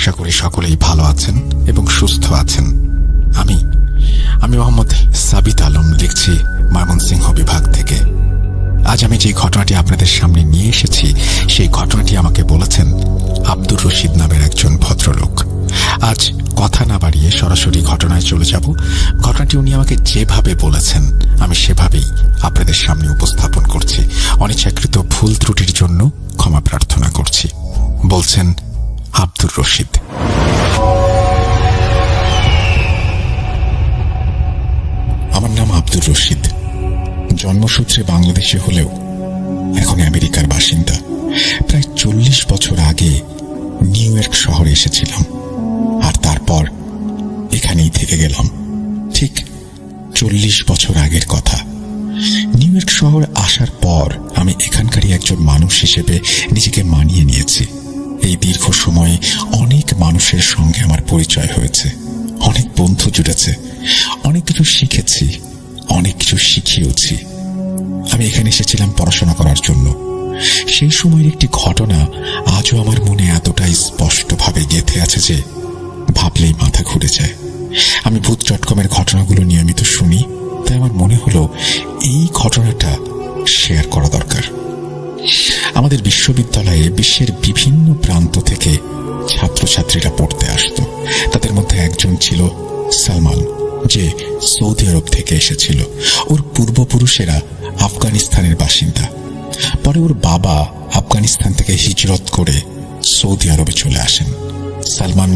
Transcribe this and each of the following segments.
আশা করি সকলেই ভালো আছেন এবং সুস্থ আছেন। আমি মোহাম্মদ সাবিত আলম লিখছি ময়মনসিংহ বিভাগ থেকে। আজ আমি যে ঘটনাটি আপনাদের সামনে নিয়ে এসেছি সেই ঘটনাটি আমাকে বলেছেন আব্দুর রশিদ নামের একজন ভদ্রলোক। আজ কথা না বাড়িয়ে সরাসরি ঘটনায় চলে যাব। ঘটনাটি উনি আমাকে যেভাবে বলেছেন আমি সেভাবেই আপনাদের সামনে উপস্থাপন করছি। অনিচ্ছাকৃত ভুল ত্রুটির জন্য ক্ষমা প্রার্থনা করছি। বলছেন আব্দুর রশিদ। আমার নাম আব্দুর রশিদ। জন্মসূত্রে বাংলাদেশে হলেও এখন আমেরিকার বাসিন্দা। প্রায় 40 বছর আগে নিউ ইয়র্ক শহরে এসেছিলাম, আর তারপর এখানেই থেকে গেলাম। ঠিক 40 বছর আগের কথা। নিউ ইয়র্ক শহর আসার পর আমি এখানকারই একজন মানুষ হিসেবে নিজেকে মানিয়ে নিয়েছি। এই দীর্ঘ সময়ে অনেক মানুষের সঙ্গে আমার পরিচয় হয়েছে, অনেক বন্ধু জুটেছে, অনেক কিছু শিখেছি, অনেক কিছু শিখিয়েছি। আমি এখানে এসেছিলাম পড়াশোনা করার জন্য। সেই সময়ের একটি ঘটনা আজও আমার মনে এতটাই স্পষ্টভাবে গেঁথে আছে যে ভাবলেই মাথা ঘুরে যায়। আমি ভূত.কমের ঘটনাগুলো নিয়মিত শুনি, তাই আমার মনে হলো এই ঘটনাটা শেয়ার করা দরকার। আমাদের বিশ্ববিদ্যালয়ে বিশ্বের বিভিন্ন প্রান্ত থেকে ছাত্রছাত্রীরা পড়তে আসতো। তাদের মধ্যে একজন ছিল সালমান, যে সৌদি আরব থেকে এসেছিল। ওর পূর্বপুরুষেরা আফগানিস্তানের বাসিন্দা। পরে ওর বাবা আফগানিস্তান থেকে হিজরত করে সৌদি আরবে চলে আসেন। সালমান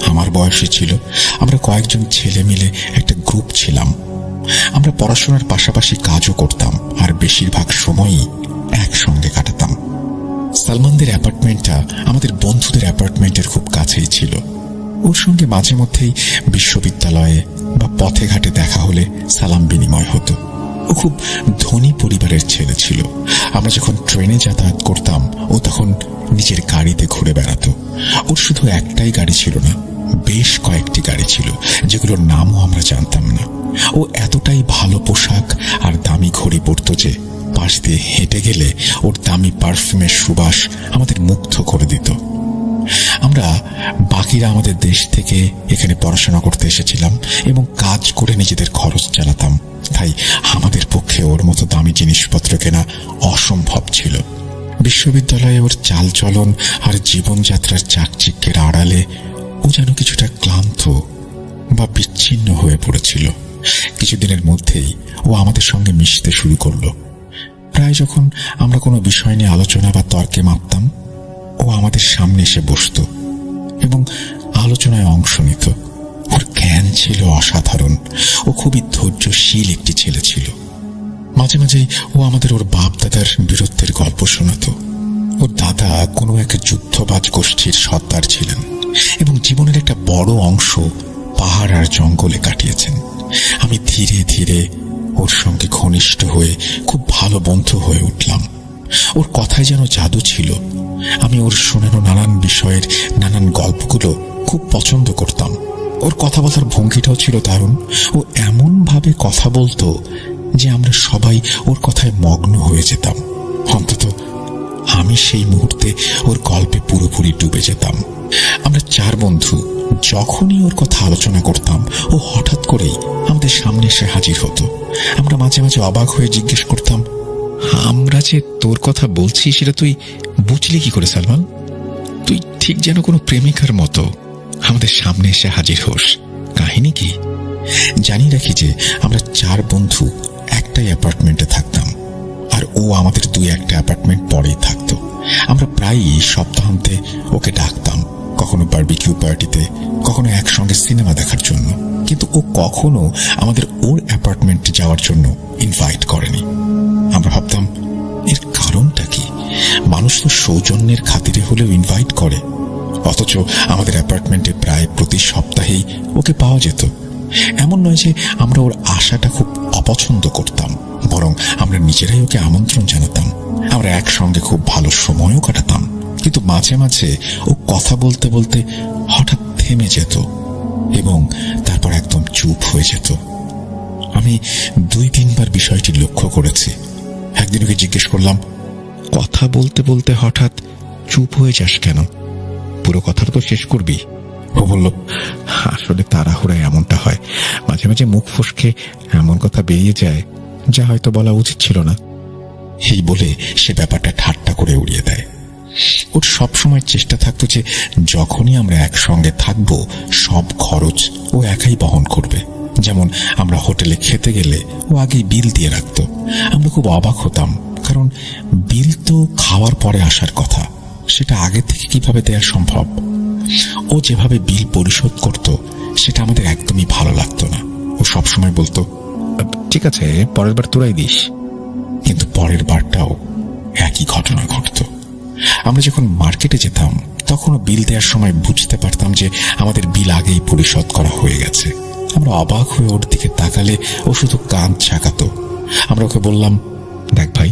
আমার বয়সী ছিল। আমরা কয়েকজন ছেলে মিলে একটা গ্রুপ ছিলাম। আমরা পড়াশোনার পাশাপাশি কাজও করতাম, আর বেশিরভাগ সময়ই একসঙ্গে কাটাতাম। সালমানদের অ্যাপার্টমেন্টটা আমাদের বন্ধুদের অ্যাপার্টমেন্টের খুব কাছেই ছিল। ওর সঙ্গে মাঝে মধ্যেই বিশ্ববিদ্যালয়ে বা পথে ঘাটে দেখা হলে সালাম বিনিময় হতো। ও খুব ধনী পরিবারের ছেলে ছিল। আমরা যখন ট্রেনে যাতায়াত করতাম ও তখন নিজের গাড়িতে ঘুরে বেড়াতো। ওর শুধু একটাই গাড়ি ছিল না, বেশ কয়েকটি গাড়ি ছিল, যেগুলোর নামও আমরা জানতাম না। ও এতটাই ভালো পোশাক আর দামি ঘড়ি পরত যে পাশ দিয়ে হেঁটে গেলে ওর দামি পারফিউমের সুবাস আমাদের মুগ্ধ করে দিত। আমরা বাকিরা আমাদের দেশ থেকে এখানে পড়াশোনা করতে এসেছিলাম এবং কাজ করে নিজেদের খরচ চালাতাম, তাই আমাদের পক্ষে ওর মতো দামি জিনিসপত্র কেনা অসম্ভব ছিল। বিশ্ববিদ্যালয়ে ওর চালচলন আর জীবনযাত্রার চাকচিক্যের আড়ালে ও যেন কিছুটা ক্লান্ত বা বিচ্ছিন্ন হয়ে পড়েছিল। কিছুদিনের মধ্যেই ও আমাদের সঙ্গে মিশতে শুরু করলো। প্রায় যখন আমরা কোনো বিষয় নিয়ে আলোচনা বা তর্কে মাপতাম, ও আমাদের সামনে এসে বসত এবং আলোচনায় অংশ নিত। ওর জ্ঞান ছিল অসাধারণ। ও খুবই ধৈর্যশীল একটি ছেলে ছিল। মাঝে মাঝেই ও আমাদের ওর বাপ দাদার বীরত্বের গল্প শোনাত। ওর দাদা কোনো এক যুদ্ধবাজ গোষ্ঠীর সর্দার ছিলেন এবং জীবনের একটা বড় অংশ পাহাড় আর জঙ্গলে কাটিয়েছেন। আমি ধীরে ধীরে ওর সঙ্গে ঘনিষ্ঠ হয়ে খুব ভালো বন্ধু হয়ে উঠলাম। ওর কথায় যেন জাদু ছিল। আমি ওর শোনানো নানান বিষয়ের নানান গল্পগুলো খুব পছন্দ করতাম। ওর কথা বলার ভঙ্গিটাও ছিল দারুণ। ও এমন ভাবে কথা বলতো যে আমরা সবাই ওর কথায় মগ্ন হয়ে যেতাম। অন্তত আমি সেই মুহূর্তে ওর গল্পে পুরোপুরি ডুবে যেতাম। আমরা 4 বন্ধু যখনই ওর কথা আলোচনা করতাম ও হঠাৎ করেই আমাদের সামনে এসে হাজির হতো। আমরা মাঝে মাঝে অবাক হয়ে জিজ্ঞেস করতাম, আমরা যে তোর কথা বলছি সেটা তুই বুঝলি কি করে সালমান? তুই ঠিক যেন কোনো প্রেমিকার মতো আমাদের সামনে এসে হাজির হোস। কাহিনী কি? জানি রাখি যে আমরা 4 বন্ধু একটাই অ্যাপার্টমেন্টে থাকতাম, আর ও আমাদের 2-1টা অ্যাপার্টমেন্ট পরেই থাকতো। আমরা প্রায়ই সপ্তাহান্তে ওকে ডাকতাম, কখনো বারবিকিউ পার্টিতে, কখনো একসঙ্গে সিনেমা দেখার জন্য। কিন্তু ও কখনো আমাদের ওর অ্যাপার্টমেন্টে যাওয়ার জন্য ইনভাইট করেনি। আমরা ভাবতাম এর কারণটা কি? মানুষ তো সৌজন্যের খাতিরে হলেও ইনভাইট করে, অথচ আমাদের অ্যাপার্টমেন্টে প্রায় প্রতি সপ্তাহেই ওকে পাওয়া যেত। এমন নয় যে আমরা ওর আশাটা খুব অপছন্দ করতাম, বরং আমরা নিজেরাই ওকে আমন্ত্রণ জানাতাম। আমরা একসঙ্গে খুব ভালো সময়ও কাটাতাম। কিন্তু মাঝে মাঝে ও কথা বলতে বলতে হঠাৎ থেমে যেত এবং তারপর একদম চুপ হয়ে যেত। আমি 2-3 বার বিষয়টি লক্ষ্য করেছি। একদিন ওকে জিজ্ঞেস করলাম, কথা বলতে বলতে হঠাৎ চুপ হয়ে যাস কেন? পুরো কথাটা তো শেষ করবি। ও বলল, আসলে তাড়াহুড়ায় এমনটা হয়, মাঝে মাঝে মুখ ফসকে এমন কথা বেরিয়ে যায় যা হয়তো বলা উচিত ছিল না। এই বলে সে ব্যাপারটা ঠাট্টা করে উড়িয়ে দেয়। ওর সবসময় চেষ্টা থাকতো যে যখনই আমরা একসঙ্গে থাকবো সব খরচ ও একাই বহন করবে। যেমন আমরা হোটেলে খেতে গেলে ও আগেই বিল দিয়ে রাখতো। আমরা খুব অবাক হতাম, কারণ বিল তো খাওয়ার পরে আসার কথা, সেটা আগে থেকে কিভাবে দেয়া সম্ভব। ও যেভাবে বিল পরিশোধ করত সেটা আমাদের একদমই ভালো লাগতো না। ও সবসময় বলতো, ঠিক আছে, পরের বার তোরাই দিস। কিন্তু পরের বারটাও একই ঘটনা ঘটত। আমরা যখন মার্কেটে যেতাম তখনও বিল দেওয়ার সময় বুঝতে পারতাম যে আমাদের বিল আগেই পরিশোধ করা হয়ে গেছে। আমরা অবাক হয়ে ওর দিকে তাকালে ও শুধু কান ঝাঁকাতো। আমরা ওকে বললাম, দেখ ভাই,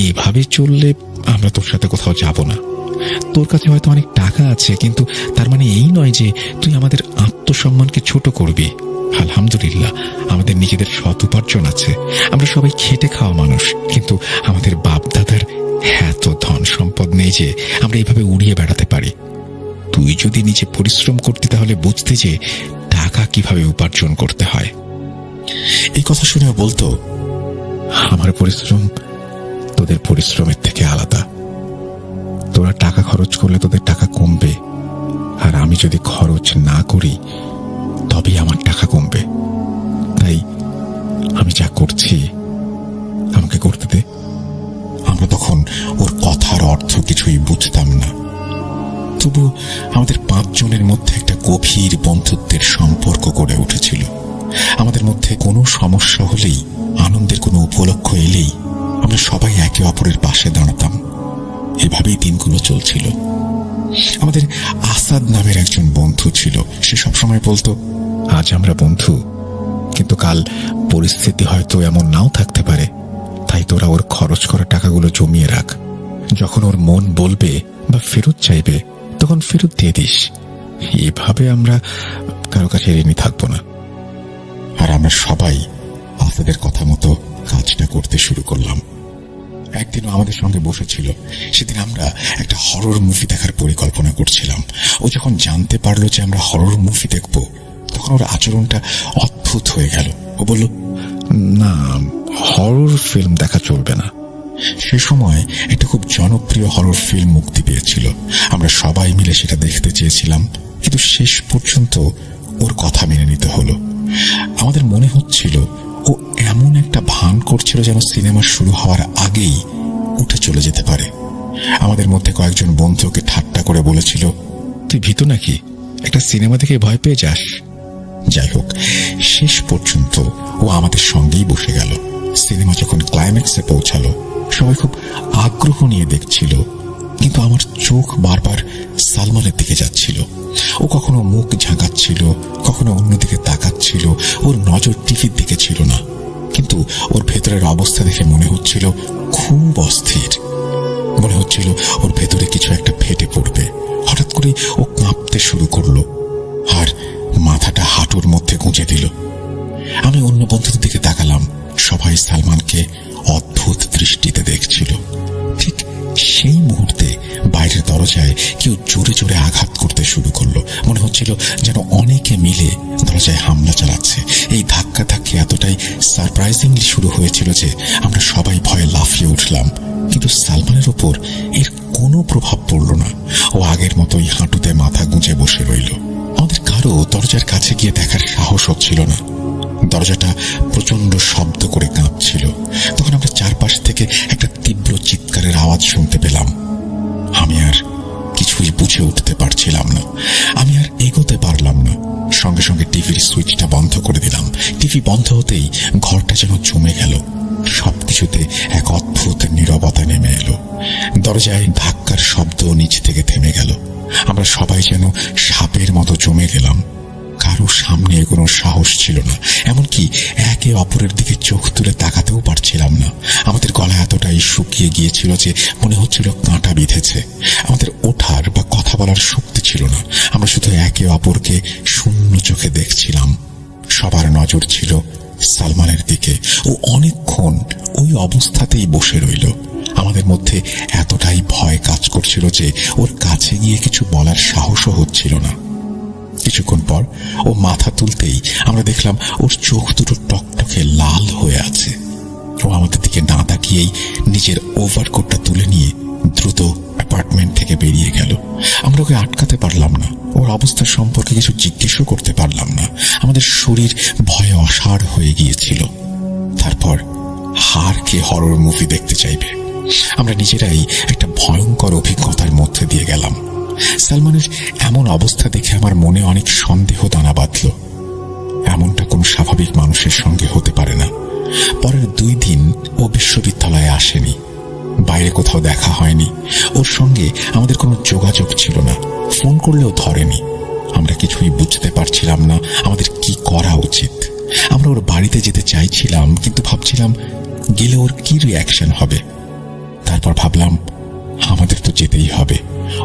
এভাবে চললে আমরা তোর সাথে কোথাও যাব না। তোর কাছে হয়তো অনেক টাকা আছে, কিন্তু তার মানে এই নয় যে তুই আমাদের আত্মসম্মানকে ছোট করবি। আলহামদুলিল্লাহ, আমাদের নিজেদের সৎ উপার্জন আছে। আমরা সবাই খেটে খাওয়া মানুষ, কিন্তু আমাদের বাপ দাদার এত ধন সম্পদ নেই যে আমরা এইভাবে উড়িয়ে বেড়াতে পারি। তুই যদি নিজে পরিশ্রম করতি তাহলে বুঝতে যে টাকা কিভাবে উপার্জন করতে হয়। এই কথা শুনেও বলতো, আমার পরিশ্রম তোদের পরিশ্রমের থেকে আলাদা। তোরা টাকা খরচ করলে তোদের টাকা কমবে, আর আমি যদি খরচ না করি তবেই আমার টাকা কমবে। তাই আমি যা করছি আমাকে করতে দে। আমরা তখন ওর কথার অর্থ কিছুই বুঝতাম না, তবু আমাদের 5 জনের মধ্যে একটা গভীর বন্ধুত্বের সম্পর্ক গড়ে উঠেছিল। আমাদের মধ্যে কোনো সমস্যা হলেই, আনন্দের কোনো উপলক্ষ এলেই আমরা সবাই একে অপরের পাশে দাঁড়াতাম। এভাবেই দিনগুলো চলছিল। আমাদের আসাদ নামের একজন বন্ধু ছিল। সে সবসময় বলতো, আজ আমরা বন্ধু, কিন্তু কাল পরিস্থিতি হয়তো এমন নাও থাকতে পারে। তাই তোরা ওর খরচ করা টাকাগুলো জমিয়ে রাখ। যখন ওর মন বলবে বা ফেরত চাইবে তখন ফেরত দিয়ে দিস। এভাবে আমরা কারো কাছে ঋণী থাকবো না। আর আমরা সবাই আসাদের কথা মতো কাজটা করতে শুরু করলাম। একদিনও আমাদের সঙ্গে বসেছিল। সেদিন আমরা একটা হরর মুভি দেখার পরিকল্পনা করছিলাম। ও যখন জানতে পারলো যে আমরা হরর মুভি দেখব, তখন ওর আচরণটা অদ্ভুত হয়ে গেল। ও বলল, না, হরর ফিল্ম দেখা চলবে না। সে সময় একটা খুব জনপ্রিয় হরর ফিল্ম মুক্তি পেয়েছিল। আমরা সবাই মিলে সেটা দেখতে চেয়েছিলাম, কিন্তু শেষ পর্যন্ত ওর কথা মেনে নিতে হলো। আমাদের মনে হচ্ছিল ও এমন একটা ভান করছিল যেন সিনেমা শুরু হওয়ার আগেই উঠে চলে যেতে পারে। আমাদের মধ্যে কয়েকজন বন্ধুকে ঠাট্টা করে বলেছিল, তুই ভীতু নাকি? একটা সিনেমা দেখে ভয় পেয়ে যাস? যাই হোক, শেষ পর্যন্ত ও আমাদের সঙ্গেই বসে গেল। সিনেমা যখন ক্লাইম্যাক্সে পৌঁছালো, সবাই খুব আগ্রহ নিয়ে দেখছিল, কিন্তু আমার চোখ বারবার সালমানের দিকে যাচ্ছিল। ও কখনো মুখ ঝাঁকাচ্ছিল, কখনো অন্যদিকে তাকাচ্ছিল। ওর নজর টিভির দিকে ছিল না, কিন্তু ওর ভেতরের অবস্থা দেখে মনে হচ্ছিল খুব অস্থির। মনে হচ্ছিল ওর ভেতরে কিছু একটা ফেটে পড়বে। হঠাৎ করে ও কাঁপতে শুরু করলো, আর মাথাটা হাঁটুর মধ্যে গুঁজে দিল। আমি অন্য বন্ধুদের দিকে তাকালাম। সবাই সালমানকে অদ্ভুত দৃষ্টিতে দেখছিল। ঠিক সেই মুহূর্তে বাইরের দরজায় কেউ জোরে জোরে আঘাত করতে শুরু করলো। মনে হচ্ছিল যেন অনেকে মিলে দরজায় হামলা চালাচ্ছে। এই ধাক্কাধাক্কি এতটাই সারপ্রাইজিংলি শুরু হয়েছিল যে আমরা সবাই ভয়ে লাফিয়ে উঠলাম, কিন্তু সালমানের উপর এর কোনো প্রভাব পড়ল না। ও আগের মতোই হাঁটুতে মাথা গুঁজে বসে রইল। আমাদের কারো দরজার কাছে গিয়ে দেখার সাহস হচ্ছিল না। দরজাটা প্রচন্ড শব্দ করে কাঁপছিল। তখন আমরা চারপাশ থেকে একটা তীব্র চিৎকারের আওয়াজ শুনতে পেলাম। আমি আর কিছুই বুঝে উঠতে পারছিলাম না। আমি আর এগোতে পারলাম না। সঙ্গে সঙ্গে টিভির সুইচটা বন্ধ করে দিলাম। টিভি বন্ধ হতেই ঘরটা যেন জমে গেল। সবকিছুতে এক অদ্ভুত নীরবতা নেমে এলো। দরজায় ধাক্কার শব্দ নিচ থেকে থেমে গেল। আমরা সবাই যেন সাপের মতো জমে গেলাম। কারো সামনে এগোনোর সাহস ছিল না, এমনকি একে অপরের দিকে চোখ তুলে তাকাতেও পারছিলাম না। আমাদের গলা এতটাই শুকিয়ে গিয়েছিল যে মনে হচ্ছিল কাঁটা বিঁধেছে। আমাদের ওঠার বা কথা বলার শক্তি ছিল না। আমরা শুধু একে অপরকে শূন্য চোখে দেখছিলাম। সবার নজর ছিল সালমানের দিকে। ও অনেকক্ষণ ওই অবস্থাতেই বসে রইল। আমাদের মধ্যে এতটাই ভয় কাজ করছিল যে ওর কাছে গিয়ে কিছু বলার সাহসও হচ্ছিল না। কিছুক্ষণ পর ও মাথা তুলতেই আমরা দেখলাম ওর চোখ দুটো টকটকে লাল হয়ে আছে। ও আমাদের দিকে না তাকিয়েই নিজের ওভারকোটটা তুলে নিয়ে দ্রুত অ্যাপার্টমেন্ট থেকে বেরিয়ে গেল। আমরা ওকে আটকাতে পারলাম না, ওর অবস্থা সম্পর্কে কিছু জিজ্ঞেসও করতে পারলাম না। আমাদের শরীর ভয়ে অসাড় হয়ে গিয়েছিল। তারপর কে হরর মুভি দেখতে চাইবে? আমরা নিজেরাই একটা ভয়ঙ্কর অভিজ্ঞতার মধ্যে দিয়ে গেলাম। সালমানের এমন অবস্থা দেখে আমার মনে অনেক সন্দেহ দানা বাঁধল। এমনটা কোনো স্বাভাবিক মানুষের সঙ্গে হতে পারে না। পরের 2 দিন ও বিশ্ববিদ্যালয়ে আসেনি, বাইরে কোথাও দেখা হয়নি। ওর সঙ্গে আমাদের কোনো যোগাযোগ ছিল না, ফোন করলেও ধরেনি। আমরা কিছুই বুঝতে পারছিলাম না আমাদের কি করা উচিত। আমরা ওর বাড়িতে যেতে চাইছিলাম, কিন্তু ভাবছিলাম গেলে ওর কি রিঅ্যাকশন হবে। তারপর ভাবলাম আমাদের তো যেতেই হবে,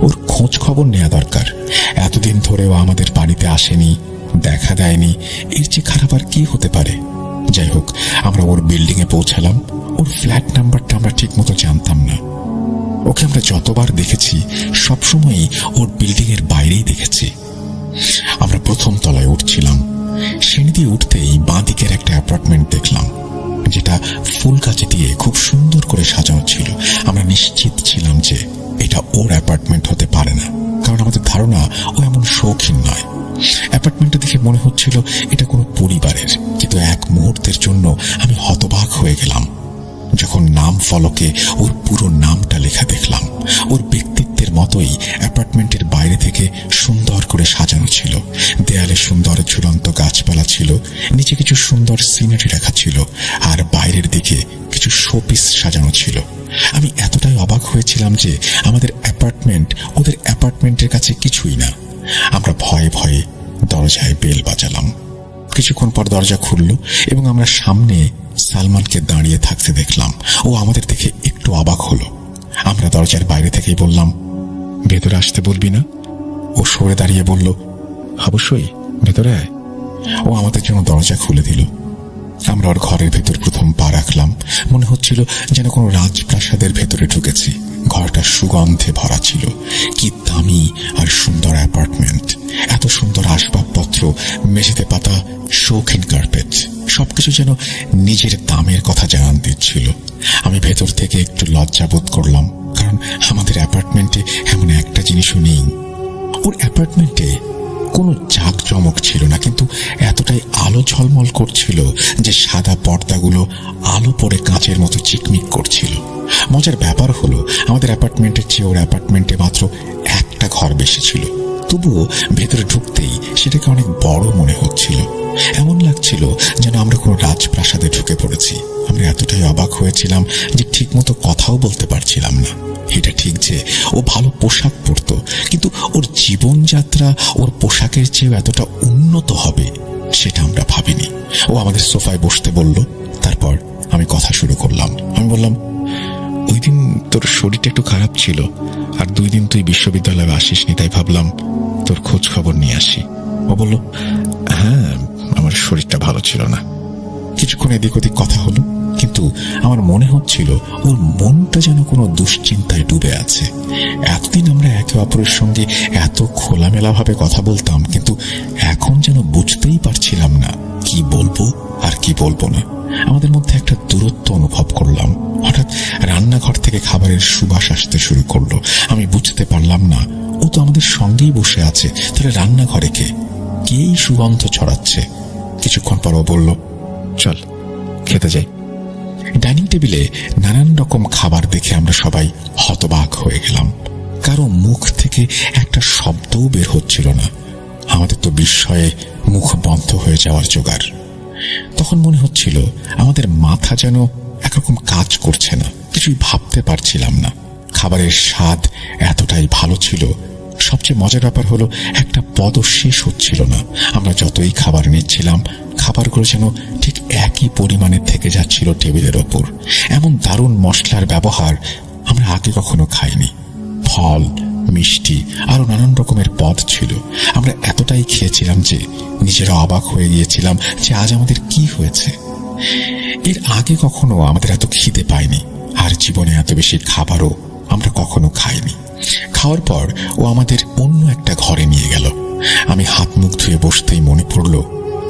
ওর খোঁজ খবর নেওয়া দরকার। এতদিন ধরেও আমাদের বাড়িতে আসেনি, দেখা দেয়নি, এর চেয়ে খারাপ আর কি হতে পারে। যাই হোক, আমরা ওর বিল্ডিং এ পৌঁছালাম। ওর ফ্ল্যাট নাম্বারটা আমরা ঠিক মতো জানতাম না। ওকে আমরা যতবার দেখেছি সবসময়ই ওর বিল্ডিং এর বাইরেই দেখেছি। আমরা প্রথম তলায় উঠছিলাম। সিঁড়ি দিয়ে উঠতেই বাঁ দিকের একটা অ্যাপার্টমেন্ট দেখলাম, যেটা ফুল গাছে দিয়ে খুব সুন্দর করে সাজানো ছিল। আমরা নিশ্চিত ছিলাম যে এটা ওর অ্যাপার্টমেন্ট হতে পারে না, কারণ আমাদের ধারণা ও এমন শৌখিন নয়। অ্যাপার্টমেন্টটা দেখে মনে হচ্ছিল এটা কোনো পরিবারের, কিন্তু এক মুহূর্তের জন্য আমি হতবাক হয়ে গেলাম যখন নাম ফলকে ওর পুরো নামটা লেখা দেখলাম। ওর ব্যক্তিত্বের মতোই অ্যাপার্টমেন্টের বাইরে থেকে সুন্দর করে সাজানো ছিল। দেয়ালে সুন্দর ঝুলন্ত গাছপালা ছিল, নিচে কিছু সুন্দর সিনারি রাখা ছিল, আর বাইরের দিকে কিছু শোপিস সাজানো ছিল। আমি এতটাই অবাক হয়েছিলাম যে আমাদের অ্যাপার্টমেন্ট ওদের অ্যাপার্টমেন্টের কাছে কিছুই না। আমরা ভয়ে ভয়ে দরজায় বেল বাজালাম। কিছুক্ষণ পর দরজা খুলল এবং আমরা সামনে সালমানকে দাঁড়িয়ে থাকতে দেখলাম। ও আমাদের দেখে একটু অবাক হলো। আমরা দরজার বাইরে থেকেই বললাম, ভেতরে আসতে বলবি না? ও সরে দাঁড়িয়ে বলল, অবশ্যই, ভেতরে আয়। ও আমাদের জন্য দরজা খুলে দিল। আমরা ওর ঘরের ভেতর প্রথম পা রাখলাম। মনে হচ্ছিল যেন কোনো রাজপ্রাসাদের ভেতরে ঢুকেছি। ঘরটা সুগন্ধে ভরা ছিল। কি দামি আর সুন্দর অ্যাপার্টমেন্ট! এত সুন্দর আসবাবপত্র, মেঝেতে পাতা শৌখিন কার্পেট, সবকিছু যেন নিজের দামের কথা জানান দিচ্ছিল। আমি ভেতর থেকে একটু লজ্জা বোধ করলাম, কারণ আমাদের অ্যাপার্টমেন্টে এমন একটা জিনিসও নেই। ওর অ্যাপার্টমেন্টে কোনো জাঁকজমক ছিল না, কিন্তু এতটাই আলো ঝলমল করছিল যে সাদা পর্দাগুলো আলো পড়ে কাঁচের মতো চিকমিক করছিল। মজার ব্যাপার হলো, আমাদের অ্যাপার্টমেন্টের চেয়ে ওর অ্যাপার্টমেন্টে মাত্র একটা ঘর বেশি ছিল, তবুও ভেতরে ঢুকতেই সেটাকে অনেক বড় মনে হচ্ছিল। এমন লাগছিল যেন আমরা কোনো রাজপ্রাসাদে ঢুকে পড়েছি। আমরা এতটাই অবাক হয়েছিলাম যে ঠিকমতো কথাও বলতে পারছিলাম না। এটা ঠিক যে ও ভালো পোশাক পরতো, কিন্তু ওর জীবনযাত্রা ওর পোশাকের চেয়েও এতটা উন্নত হবে সেটা আমরা ভাবিনি। ও আমাদের সোফায় বসতে বলল। তারপর আমি কথা শুরু করলাম। আমি বললাম, ওই দিন তোর শরীরটা একটু খারাপ ছিল, আর 2 দিন তুই বিশ্ববিদ্যালয়ে আসিসনি, তাই ভাবলাম তোর খোঁজ খবর নিয়ে আসি। ও বলল, হ্যাঁ, আমার শরীরটা ভালো ছিল না। কিছুক্ষণ এদিক ওদিক কথা হলো, কিন্তু আমার মনে হচ্ছিল ওর মনটা যেন কোনো দুশ্চিন্তায় ডুবে আছে। এতদিন আমরা একে অপরের সঙ্গে এত খোলামেলা ভাবে কথা বলতাম, কিন্তু এখন যেন বুঝতেই পারছিলাম না কি বলবো আর কি বলবো না। আমাদের মধ্যে একটা দূরত্ব অনুভব করলাম। হঠাৎ রান্নাঘর থেকে খাবারের সুবাস আসতে শুরু করলো। আমি বুঝতে পারলাম না, ও তো আমাদের সঙ্গেই বসে আছে, তাহলে রান্নাঘরে কেই সুগন্ধ ছড়াচ্ছে। কিছুক্ষণ পর ও বলল, চল খেতে যাই। ডাইনিং টেবিলে নানান রকম খাবার দেখে আমরা সবাই হতবাক হয়ে গেলাম। কারো মুখ থেকে একটা শব্দও বের হচ্ছিল না। আমাদের তো বিস্ময়ে মুখ বন্ধ হয়ে যাওয়ার জোগাড়। তখন মনে হচ্ছিল আমাদের মাথা যেন একরকম কাজ করছে না, কিছুই ভাবতে পারছিলাম না। খাবারের স্বাদ এতটাই ভালো ছিল। সবচেয়ে মজার ব্যাপার হলো, একটা পদও শেষ হচ্ছিল না। আমরা যতই খাবার নিচ্ছিলাম, খাবারগুলো যেন ঠিক একই পরিমাণে থেকে যাচ্ছিল টেবিলের ওপর। এমন দারুণ মশলার ব্যবহার আমরা আগে কখনো খাইনি। ফল, মিষ্টি, আরো নানান রকমের পদ ছিল। আমরা এতটাই খেয়েছিলাম যে নিজেরা অবাক হয়ে গিয়েছিলাম যে আজ আমাদের কি হয়েছে। এর আগে কখনো আমাদের এত খিদে পায়নি। আর জীবনে এত বেশি খাবারও আমরা কখনো খাইনি। খাওয়ার পর ও আমাদের অন্য একটা ঘরে নিয়ে গেল। আমি হাত মুখ ধুয়ে বসতেই মনে পড়ল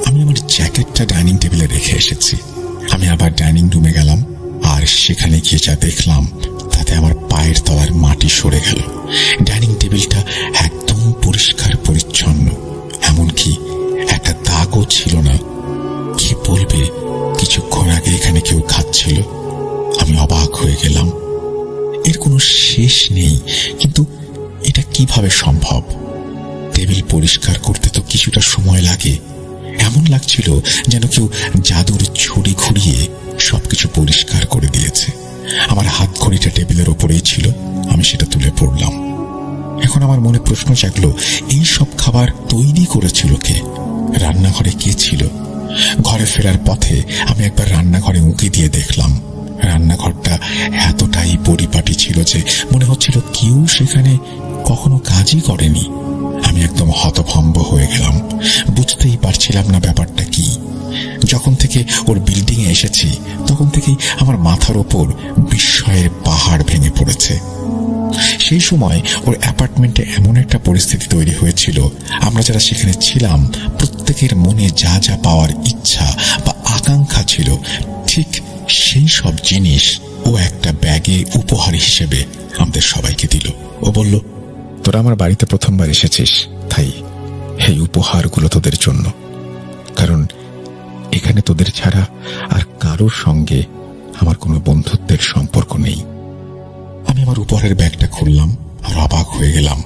আমি আমার জ্যাকেটটা ডাইনিং টেবিলে রেখে এসেছি। আমি আবার ডাইনিং রুমে গেলাম, আর সেখানে গিয়ে যা দেখলাম তাতে আমার পায়ের তলার মাটি সরে গেল। ডাইনিং টেবিলটা একদম পরিষ্কার পরিচ্ছন্ন, এমনকি একটা দাগও ছিল না। কি বলবে, কিছুক্ষণ আগে এখানে কেউ খাচ্ছিল। আমি অবাক হয়ে গেলাম। এর কোনো শেষ নেই, কিন্তু এটা কিভাবে সম্ভব? টেবিল পরিষ্কার করতে তো কিছুটা সময় লাগে। এমন লাগছিল যেন কেউ জাদুর ছুরি ঘুরিয়ে সবকিছু পরিষ্কার করে দিয়েছে। আমার হাত ঘড়িটা টেবিলের ওপরেই ছিল, আমি সেটা তুলে পড়লাম। এখন আমার মনে প্রশ্ন জাগলো, এই সব খাবার তৈরি করেছিল কে? রান্নাঘরে কে ছিল? ঘরে ফেরার পথে আমি একবার রান্নাঘরে উঁকি দিয়ে দেখলাম। রান্নাঘরটা এতটাই পরিপাটি ছিল যে মনে হচ্ছিল কেউ সেখানে কখনো কাজই করেনি। আমি একদম হতভম্ব হয়ে গেলাম, বুঝতেই পারছিলাম না ব্যাপারটা কি। যখন থেকে ওর বিল্ডিং এ এসেছি তখন থেকেই আমার মাথার ওপর বিস্ময়ের পাহাড় ভেঙে পড়েছে। সেই সময় ওর অ্যাপার্টমেন্টে এমন একটা পরিস্থিতি তৈরি হয়েছিল, আমরা যারা সেখানে ছিলাম প্রত্যেকের মনে যা যা পাওয়ার ইচ্ছা বা আকাঙ্ক্ষা ছিল, ঠিক সেই সব জিনিস ও একটা ব্যাগে উপহার হিসেবে আমাদের সবাইকে দিল। ও বলল, তোরা আমার বাড়িতে প্রথমবার এসেছিস, তাই এই উপহারগুলো তোদের জন্য। কারণ এখানে তোদের ছাড়া আর কারোর সঙ্গে আমার কোনো বন্ধুত্বের সম্পর্ক নেই। আমি আমার উপহারের ব্যাগটা খুললাম আর অবাক হয়ে গেলাম।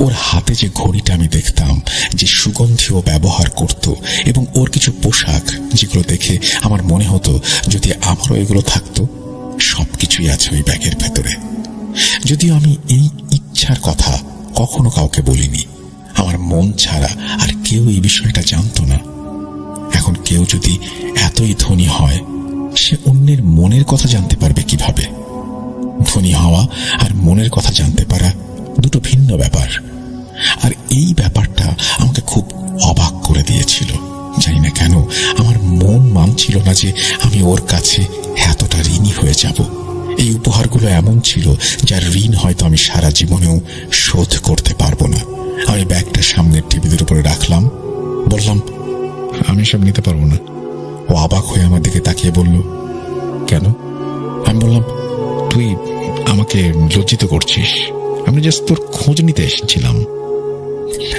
ওর হাতে যে ঘড়িটা আমি দেখতাম, যে সুগন্ধি ও ব্যবহার করত, এবং ওর কিছু পোশাক যেগুলো দেখে আমার মনে হতো যদি আমারও এগুলো থাকতো, সবকিছুই আছে ওই ব্যাগের ভেতরে। যদিও আমি এই ইচ্ছার কথা কখনো কাউকে বলিনি, আমার মন ছাড়া আর কেউ এই বিষয়টা জানতো না। এখন কেউ যদি এতই ধনী হয়, সে অন্যের মনের কথা জানতে পারবে কিভাবে? ধনী হওয়া আর মনের কথা জানতে পারা দুটো ভিন্ন ব্যাপার। আর এই ব্যাপারটা আমাকে খুব অবাক করে দিয়েছিল। জানি না কেন আমার মন মানছিল না যে আমি ওর কাছে এতটা ঋণী হয়ে যাব। এই উপহারগুলো এমন ছিল যার ঋণ হয়তো আমি সারা জীবনেও শোধ করতে পারবো না। আমি ব্যাগটা সামনের টেবিলের উপরে রাখলাম, বললাম, আমি সব নিতে পারবো না। ও অবাক হয়ে আমার দিকে তাকিয়ে বলল, কেন? আমি বললাম, তুই আমাকে লজ্জিত করছিস। আমি জাস্ট তোর খোঁজ নিতে এসেছিলাম।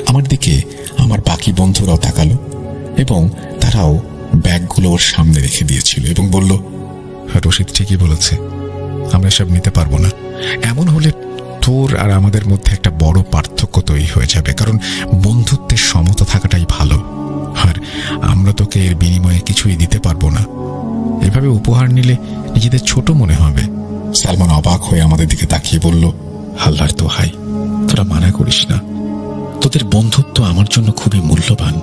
আমার দিকে আমার বাকি বন্ধুরাও তাকালো এবং তারাও ব্যাগগুলো ওর সামনে রেখে দিয়েছিল এবং বলল, রশিদ ঠিকই বলেছে, আমরা সব নিতে পারবো না। এমন হলে তোর আর আমাদের মধ্যে একটা বড় পার্থক্য তৈরি হয়ে যাবে, কারণ বন্ধুত্বের সমতা থাকাটাই ভালো। আর আমরা তোকে এর বিনিময়ে কিছুই দিতে পারবো না। এভাবে উপহার নিলে নিজেদের ছোট মনে হবে। সালমান অবাক হয়ে আমাদের দিকে তাকিয়ে বলল, আল্লাহর দোহাই, তোরা মানা করিস না। তোদের বন্ধুত্ব আমার জন্য খুবই মূল্যবান।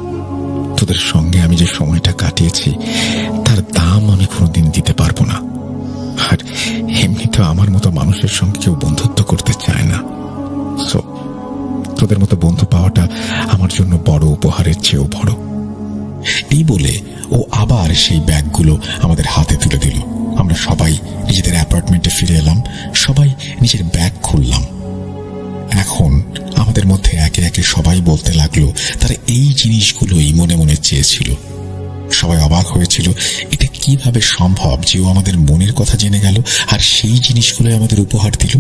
তোদের সঙ্গে আমি যে সময়টা কাটিয়েছি তার দাম আমি কোনোদিন দিতে পারবো না। আর এমনিতেও আমার মতো মানুষের সঙ্গে কেউ বন্ধুত্ব করতে চায় না। সো তোদের মতো বন্ধু পাওয়াটা আমার জন্য বড় উপহারের চেয়েও বড়। এই বলে ও আবার সেই ব্যাগগুলো আমাদের হাতে তুলে দিল। আমরা সবাই নিজেদের অ্যাপার্টমেন্টে ফিরে এলাম, সবাই নিজের ব্যাগ খুললাম। এখন আমাদের মধ্যে একে একে সবাই বলতে লাগলো তারা এই জিনিসগুলোই মনে মনে চেয়েছিল। সবাই অবাক হয়েছিল, এটা কিভাবে সম্ভব যে ও আমাদের মনের কথা জেনে গেল আর সেই জিনিসগুলোই আমাদের উপহার দিল।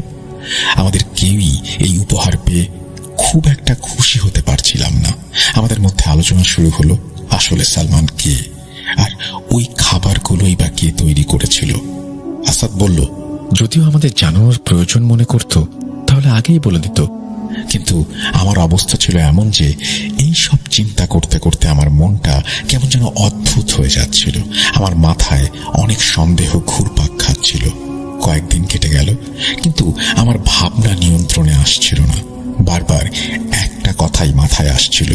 আমাদের কেউই এই উপহার পেয়ে খুব একটা খুশি হতে পারছিলাম না। আমাদের মধ্যে আলোচনা শুরু হলো, আসলে সালমান কে, আর ওই খাবারগুলোই বা কে তৈরি করেছিল। আসাদ বলল, যদিও আমাদের জানানোর প্রয়োজন মনে করত তাহলে আগেই বলে দিত। কিন্তু আমার অবস্থা ছিল এমন যে এই সব চিন্তা করতে করতে আমার মনটা কেমন যেন অদ্ভুত হয়ে যাচ্ছিল। আমার মাথায় অনেক সন্দেহ ঘুরপাক খাচ্ছিল। কয়েকদিন কেটে গেল, কিন্তু আমার ভাবনা নিয়ন্ত্রণে আসছিল না। বারবার একটা কথাই মাথায় আসছিল,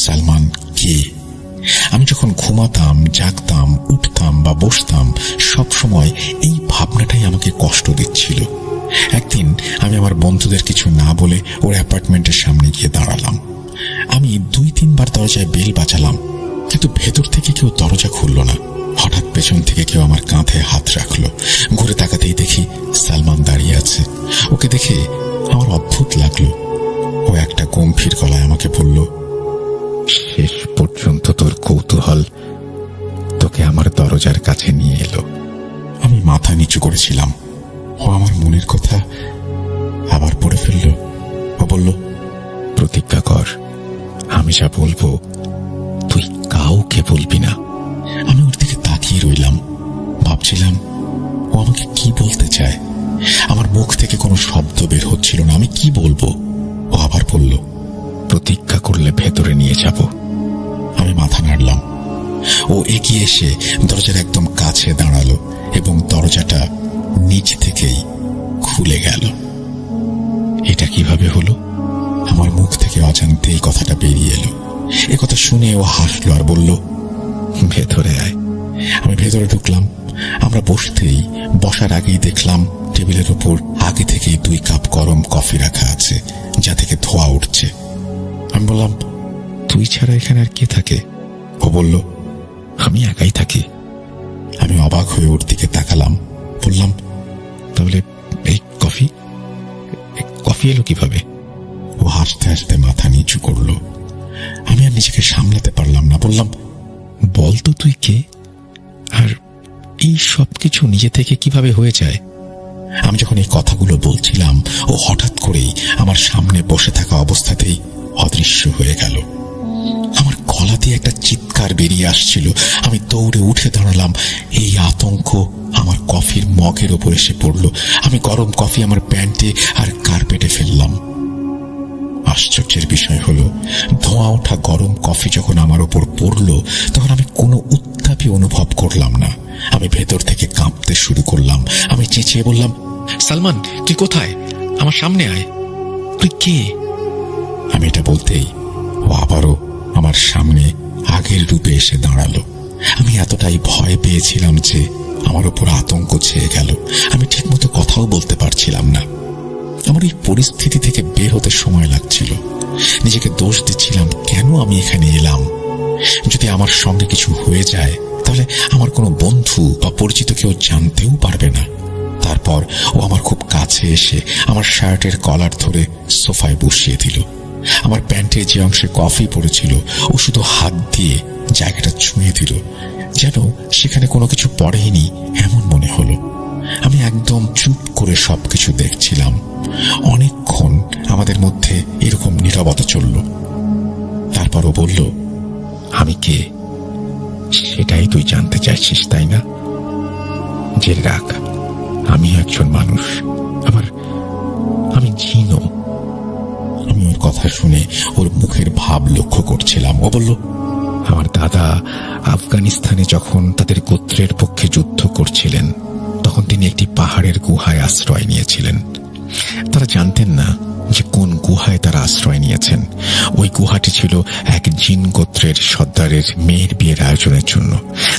সালমান কে? আমি যখন ঘুমাতাম, জাগতাম, উঠতাম বা বসতাম, সব সময় এই ভাবনাটাই আমাকে কষ্ট দিচ্ছিল। একদিন আমি আমার বন্ধুদের কিছু না বলে ওর অ্যাপার্টমেন্টের সামনে গিয়ে দাঁড়ালাম। আমি 2-3 বার দরজায় বেল বাজালাম, কিন্তু ভেতর থেকে কেউ দরজা খুলল না। হঠাৎ পেছন থেকে কেউ আমার কাঁধে হাত রাখলো। ঘুরে তাকাতেই দেখি সালমান দাঁড়িয়ে আছে। ওকে দেখে আমার অদ্ভুত লাগলো। ও একটা গম্ভীর গলায় আমাকে বলল, শেষ পর্যন্ত তোর কৌতূহল তোকে আমার দরজার কাছে নিয়ে এলো। আমি মাথা নিচু করেছিলাম। ও আমার মনের কথা আবার পড়ে ফেলল। ও বলল, প্রতিজ্ঞা কর, আমি যা বলবো তুই কাউকে বলবি না। আমি ওর দিকে তাকিয়ে রইলাম। ভাবছিলাম ও আমাকে কি বলতে চায়। আমার মুখ থেকে কোনো শব্দ বের হচ্ছিল না। আমি কি বলবো? ও আবার বলল, প্রতিজ্ঞা করলে ভেতরে নিয়ে যাব। আমি মাথা নাড়লাম। ও এগিয়ে এসে দরজার একদম কাছে দাঁড়ালো এবং দরজাটা নিচ থেকেই খুলে গেল। এটা কিভাবে হলো? আমার মুখ থেকে অজান্তে এই কথাটা বেরিয়ে এলো। এ কথা শুনে ও হাসলো আর বলল, ভেতরে আয়। আমি ভেতরে ঢুকলাম। আমরা বসার আগেই দেখলাম টেবিলের উপর আগে থেকেই 2 কাপ গরম কফি রাখা আছে, যা থেকে ধোঁয়া উঠছে। আমি বললাম, তুই ছাড়া এখানে আর কে থাকে? ও বলল, আমি একাই থাকি। আমি অবাক হয়ে ওর দিকে তাকালাম। বললাম, তাহলে এই কফি এলো কিভাবে? ও হাসতে হাসতে মাথা নিচু করলো। আমি আর নিজেকে সামলাতে পারলাম না। বললাম, বল তো তুই কে, আর এই সবকিছু নিজে থেকে কিভাবে হয়ে যায়? আমি যখন এই কথাগুলো বলছিলাম, ও হঠাৎ করেই আমার সামনে বসে থাকা অবস্থাতেই অদৃশ্য হয়ে গেল। আমার গলা দিয়ে একটা চিৎকার বেরিয়ে আসছিল। আমি দৌড়ে উঠে দাঁড়ালাম। এই আতঙ্ক আমার কফির মগের ওপর এসে পড়ল। আমি গরম কফি আমার প্যান্টে আর কার্পেটে ফেললাম। আশ্চর্যের বিষয় হলো, ধোঁয়া ওঠা গরম কফি যখন আমার ওপর পড়ল, তখন আমি কোনো উত্তাপই অনুভব করলাম না। আমি ভেতর থেকে কাঁপতে শুরু করলাম। আমি চেঁচিয়ে বললাম, সালমান, তুই কোথায়? আমার সামনে আয়। তুই কে? আমি এটা বলতেই ও আবারও আমার সামনে আগের রূপে এসে দাঁড়ালো। আমি এতটাই ভয় পেয়েছিলাম যে আমার উপর আতঙ্ক ছেয়ে গেল। আমি ঠিকমতো কথাও বলতে পারছিলাম না। আমার এই পরিস্থিতি থেকে বের হতে সময় লাগছিল। নিজেকে দোষ দিচ্ছিলাম, কেন আমি এখানে এলাম। যদি আমার সঙ্গে কিছু হয়ে যায়, তাহলে আমার কোনো বন্ধু বা পরিচিত কেউ জানতেও পারবে না। তারপর ও আমার খুব কাছে এসে আমার শার্টের কলার ধরে সোফায় বসিয়ে দিল। আমার প্যান্টের যে অংশে কফি পড়েছিল, ও শুধু হাত দিয়ে জায়গাটা ছুঁয়ে দিল, যেন সেখানে কোনো কিছু পড়েনি এমন মনে হলো। আমি একদম চুপ করে সবকিছু দেখছিলাম। অনেকক্ষণ আমাদের মধ্যে এরকম নীরবতা চলল। তারপর ও বলল, আমি কে সেটাই তুই জানতে চাইছিস, তাই না? জেনে রাখ, আমি একজন মানুষ। আমি জিনও। আমি ওর কথা শুনে ওর মুখের ভাব লক্ষ্য করছিলাম। ও বলল, আমার দাদা আফগানিস্তানে যখন তাদের গোত্রের পক্ষে যুদ্ধ করছিলেন, তখন তিনি একটি পাহাড়ের গুহায় আশ্রয় নিয়েছিলেন। তারা জানতেন না যে কোন গুহায় তারা আশ্রয় নিয়েছেন। ওই গুহাটি ছিল এক জিন গোত্রের সর্দারের মেয়ের বিয়ের আয়োজনের জন্য।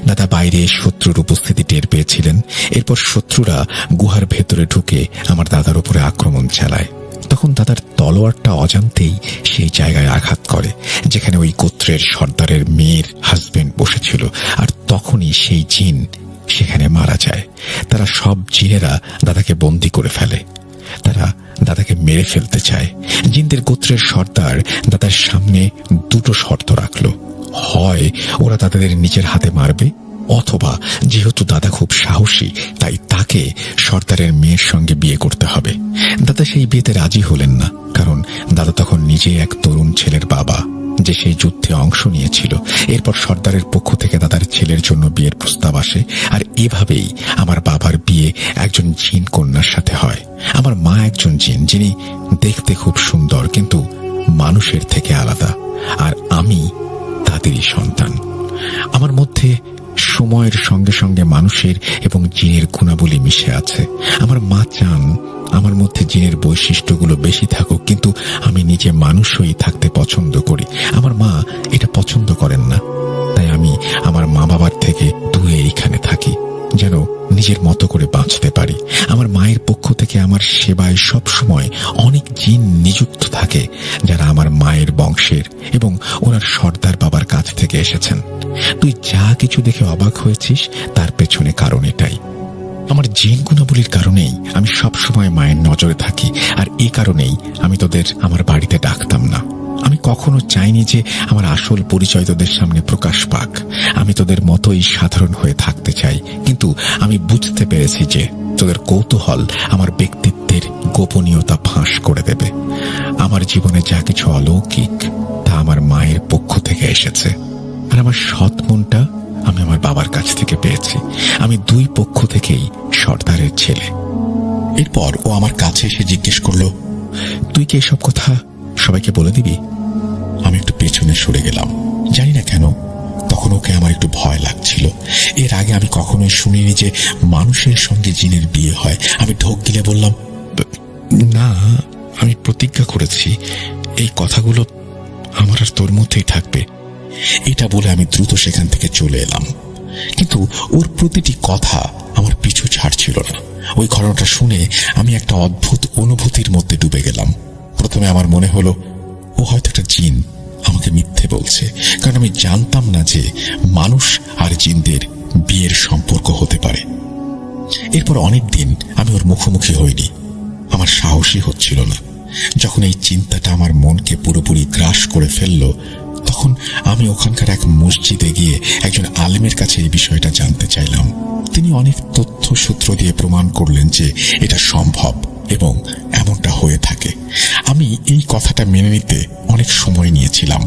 দাদা বাইরে শত্রুর উপস্থিতি টের পেয়েছিলেন। এরপর শত্রুরা গুহার ভেতরে ঢুকে আমার দাদার উপরে আক্রমণ চালায়। তখন দাদার তলোয়ারটা অজান্তেই সেই জায়গায় আঘাত করে যেখানে ওই গোত্রের সর্দারের মেয়ের হাজবেন্ড বসেছিল। আর তখনই সেই জিন সেখানে মারা যায়। তারা সব জিনেরা দাদাকে বন্দী করে ফেলে। তারা দাদাকে মেরে ফেলতে চায়। জিনদের গোত্রের সর্দার দাদার সামনে 2টো শর্ত রাখলো। হয় ওরা তাদের নিজের হাতে মারবে, অথবা যেহেতু দাদা খুব সাহসী, তাই তাকে সর্দারের মেয়ের সঙ্গে বিয়ে করতে হবে। দাদা সেই বিয়েতে রাজি হলেন না, কারণ দাদা তখন নিজে এক তরুণ ছেলের বাবা, যে সেই যুদ্ধে অংশ নিয়েছিল। এরপর সর্দারের পক্ষ থেকে দাদার ছেলের জন্য বিয়ের প্রস্তাব আসে। আর এভাবেই আমার বাবার বিয়ে একজন জিন কন্যার সাথে হয়। আমার মা একজন জিন, যিনি দেখতে খুব সুন্দর কিন্তু মানুষের থেকে আলাদা, আর আমি তাদেরই সন্তান। আমার মধ্যে সময়ের সঙ্গে সঙ্গে মানুষের এবং জিনের গুণাবলী মিশে আছে। আমার মা চান আমার মধ্যে জিনের বৈশিষ্ট্যগুলো বেশি থাকুক, কিন্তু আমি নিজে মানুষ হয়েই থাকতে পছন্দ করি। আমার মা এটা পছন্দ করেন না, তাই আমি আমার মা বাবার থেকে দূরে এইখানে থাকি, যেন নিজের মতো করে বাঁচতে পারি। আমার মায়ের পক্ষ থেকে আমার সেবায় সব সময় অনেক জিন নিযুক্ত থাকে, যারা আমার মায়ের বংশের এবং ওনার সর্দার বাবার কাছ থেকে এসেছেন। তুই যা কিছু দেখে অবাক হয়েছিস তার পেছনে কারণ এটাই। আমার জিন গুণাবলীর কারণেই আমি সব সময় মায়ের নজরে থাকি, আর এই কারণেই আমি তোদের আমার বাড়িতে ডাকতাম না। আমি কখনো চাইনি যে আমার আসল পরিচয় তোদের সামনে প্রকাশ পাক। আমি তোদের মতোই সাধারণ হয়ে থাকতে চাই, কিন্তু আমি বুঝতে পেরেছি যে তোদের কৌতূহল আমার ব্যক্তিত্বের গোপনীয়তা ফাঁস করে দেবে। আমার জীবনে যা কিছু অলৌকিক তা আমার মায়ের পক্ষ থেকে এসেছে, আর আমার সৎ মনটা আমি আমার বাবার কাছ থেকে পেয়েছি। আমি দুই পক্ষ থেকেই সর্দারের ছেলে। এরপর ও আমার কাছে এসে জিজ্ঞেস করলো, তুই কি এসব কথা সবাইকে বলে দিবি? আমি একটু পেছনে সরে গেলাম। জানি না কেন তখন ওকে আমার একটু ভয় লাগছিল। এর আগে আমি কখনোই শুনিনি যে মানুষের সঙ্গে জিনের বিয়ে হয়। আমি ঢোক গিলে বললাম, না, আমি প্রতিজ্ঞা করেছি এই কথাগুলো আমার আর তোর মধ্যেই থাকবে। এটা বলে আমি দ্রুত সেখান থেকে চলে এলাম, কিন্তু ওর প্রতিটি কথা আমার পিছু ছাড়ছিল না। ওই ঘটনাটা শুনে আমি একটা অদ্ভুত অনুভূতির মধ্যে ডুবে গেলাম। প্রথমে আমার মনে হলো ও হয়তো একটা জিন আমাকে মিথ্যে বলছে, কারণ আমি জানতাম না যে মানুষ আর জিনদের বিয়ের সম্পর্ক হতে পারে। এরপর অনেক দিন আমি ওর মুখোমুখি হইনি, আমার সাহসই হচ্ছিল না। যখন এই চিন্তাটা আমার মনকে পুরোপুরি গ্রাস করে ফেলল, তখন আমি ওখানকার এক মসজিদে গিয়ে একজন আলেমের কাছে এই বিষয়টা জানতে চাইলাম। তিনি অনেক তথ্য সূত্র দিয়ে প্রমাণ করলেন যে এটা সম্ভব এবং এমনটা হয়ে থাকে। আমি এই কথাটা মেনে নিতে অনেক সময় নিয়েছিলাম।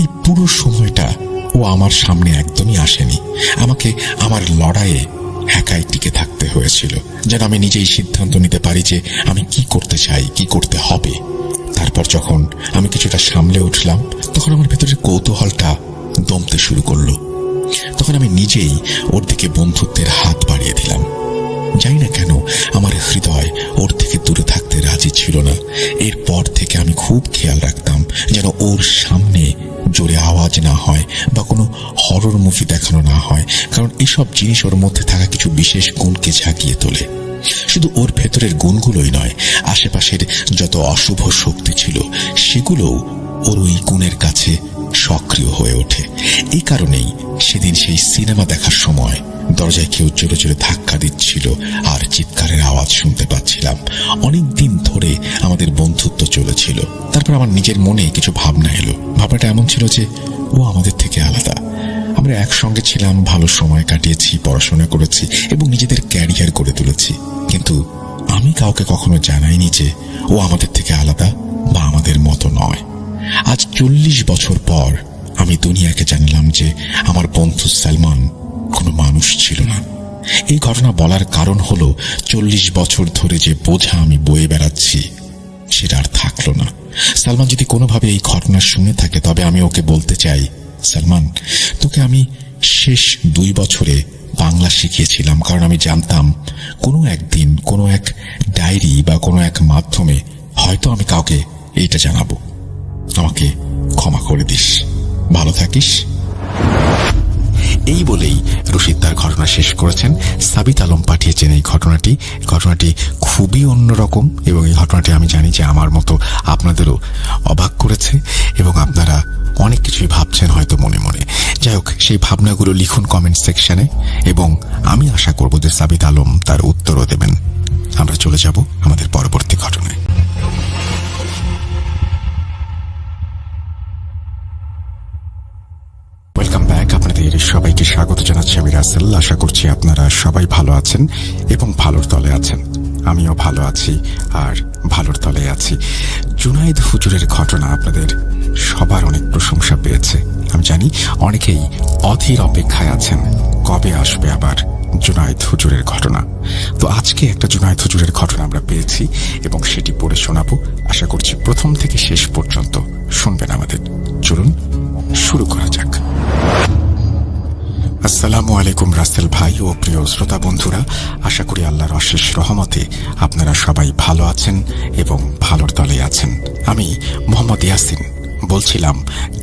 এই পুরো সময়টা ও আমার সামনে একদমই আসেনি। আমাকে আমার লড়াইয়ে একাই টিকে থাকতে হয়েছিল, যেন আমি নিজেই সিদ্ধান্ত নিতে পারি যে আমি কি করতে চাই, কি করতে হবে। তারপর যখন আমি কিছুটা সামলে উঠলাম, তখন আমার ভেতরের কৌতূহলটা দমতে শুরু করলো। তখন আমি নিজেই ওর দিকে বন্ধুত্বের হাত বাড়িয়ে দিলাম। জানি না কেন আমার হৃদয় ওর থেকে দূরে থাকতে রাজি ছিল না। এরপর থেকে আমি খুব খেয়াল রাখতাম যেন ওর সামনে জোরে আওয়াজ না হয় বা কোনো হরর মুভি দেখানো না হয়, কারণ এসব জিনিস ওর মধ্যে থাকা কিছু বিশেষ গুণকে ঝাঁকিয়ে তোলে। শুধু ওর ভেতরের গুণগুলোই নয়, আশেপাশের যত অশুভ শক্তি ছিল সেগুলোও ওর ওই গুণের কাছে সক্রিয় হয়ে ওঠে। এই কারণেই সেদিন সেই সিনেমা দেখার সময় দরজায় কেউ জোরে জোরে ধাক্কা দিচ্ছিল আর চিৎকারের আওয়াজ শুনতে পাচ্ছিলাম। অনেক দিন ধরে আমাদের বন্ধুত্ব চলেছিল। তারপর আমার নিজের মনে কিছু ভাবনা এলো। ভাবনাটা এমন ছিল যে ও আমাদের থেকে আলাদা। আমরা একসঙ্গে ছিলাম, ভালো সময় কাটিয়েছি, পড়াশোনা করেছি এবং নিজেদের ক্যারিয়ার গড়ে তুলেছি, কিন্তু আমি কাউকে কখনো জানাইনি যে ও আমাদের থেকে আলাদা বা আমাদের মতো নয়। আজ 40 বছর পর আমি দুনিয়াকে জানলাম যে আমার বন্ধু সালমান কোনো মানুষ ছিল না। এই ঘটনা বলার কারণ হলো 40 বছর ধরে যে বোঝা আমি বয়ে বেড়াচ্ছি সেটা আর থাকলো না। সালমান যদি কোনোভাবে এই ঘটনা শুনে থাকে, তবে আমি ওকে বলতে চাই, সালমান, তোকে আমি শেষ 2 বছরে বাংলা শিখিয়েছিলাম, কারণ আমি জানতাম কোনো একদিন কোনো এক ডায়েরি বা কোনো এক মাধ্যমে হয়তো আমি কাউকে এইটা জানাবো। আমাকে ক্ষমা করে দিস। ভালো থাকিস। এই বলেই রশিদ তার ঘটনা শেষ করেছেন। সাবিত আলম পাঠিয়েছেন এই ঘটনাটি খুবই অন্যরকম, এবং এই ঘটনাটি আমি জানি যে আমার মতো আপনাদেরও অবাক করেছে এবং আপনারা অনেক কিছুই ভাবছেন হয়তো মনে মনে। যাই হোক, সেই ভাবনাগুলো লিখুন কমেন্ট সেকশনে, এবং আমি আশা করব যে সাবিত আলম তার উত্তরও দেবেন। আমরা চলে যাব আমাদের পরবর্তী ঘটনায়। Welcome back. আপনাদের সবাইকে স্বাগত জানাচ্ছি আমি রাসেল। আশা করছি আপনারা সবাই ভালো আছেন এবং ভালোর তলে আছেন। আমিও ভালো আছি আর ভালোর তলে আছি। জুনায়েদ হুজুরের ঘটনা আপনাদের সবার অনেক প্রশংসা পেয়েছে। আমি জানি অনেকেই অধীর অপেক্ষায় আছেন কবে আসবে আবার জুনায়েদ হুজুরের ঘটনা। তো আজকে একটা জুনায়েদ হুজুরের ঘটনা আমরা পেয়েছি এবং সেটি পড়ে শোনাবো। আশা করছি প্রথম থেকে শেষ পর্যন্ত শুনবেন আমাদের। চলুন শুরু করা যাক। আসসালামু আলাইকুম রাসেল ভাই ও প্রিয় শ্রোতা বন্ধুরা, আশা করি আল্লাহর অশেষ রহমতে আপনারা সবাই ভালো আছেন এবং ভালোর তলে আছেন। আমি মোহাম্মদ ইয়াসিন বলছিলাম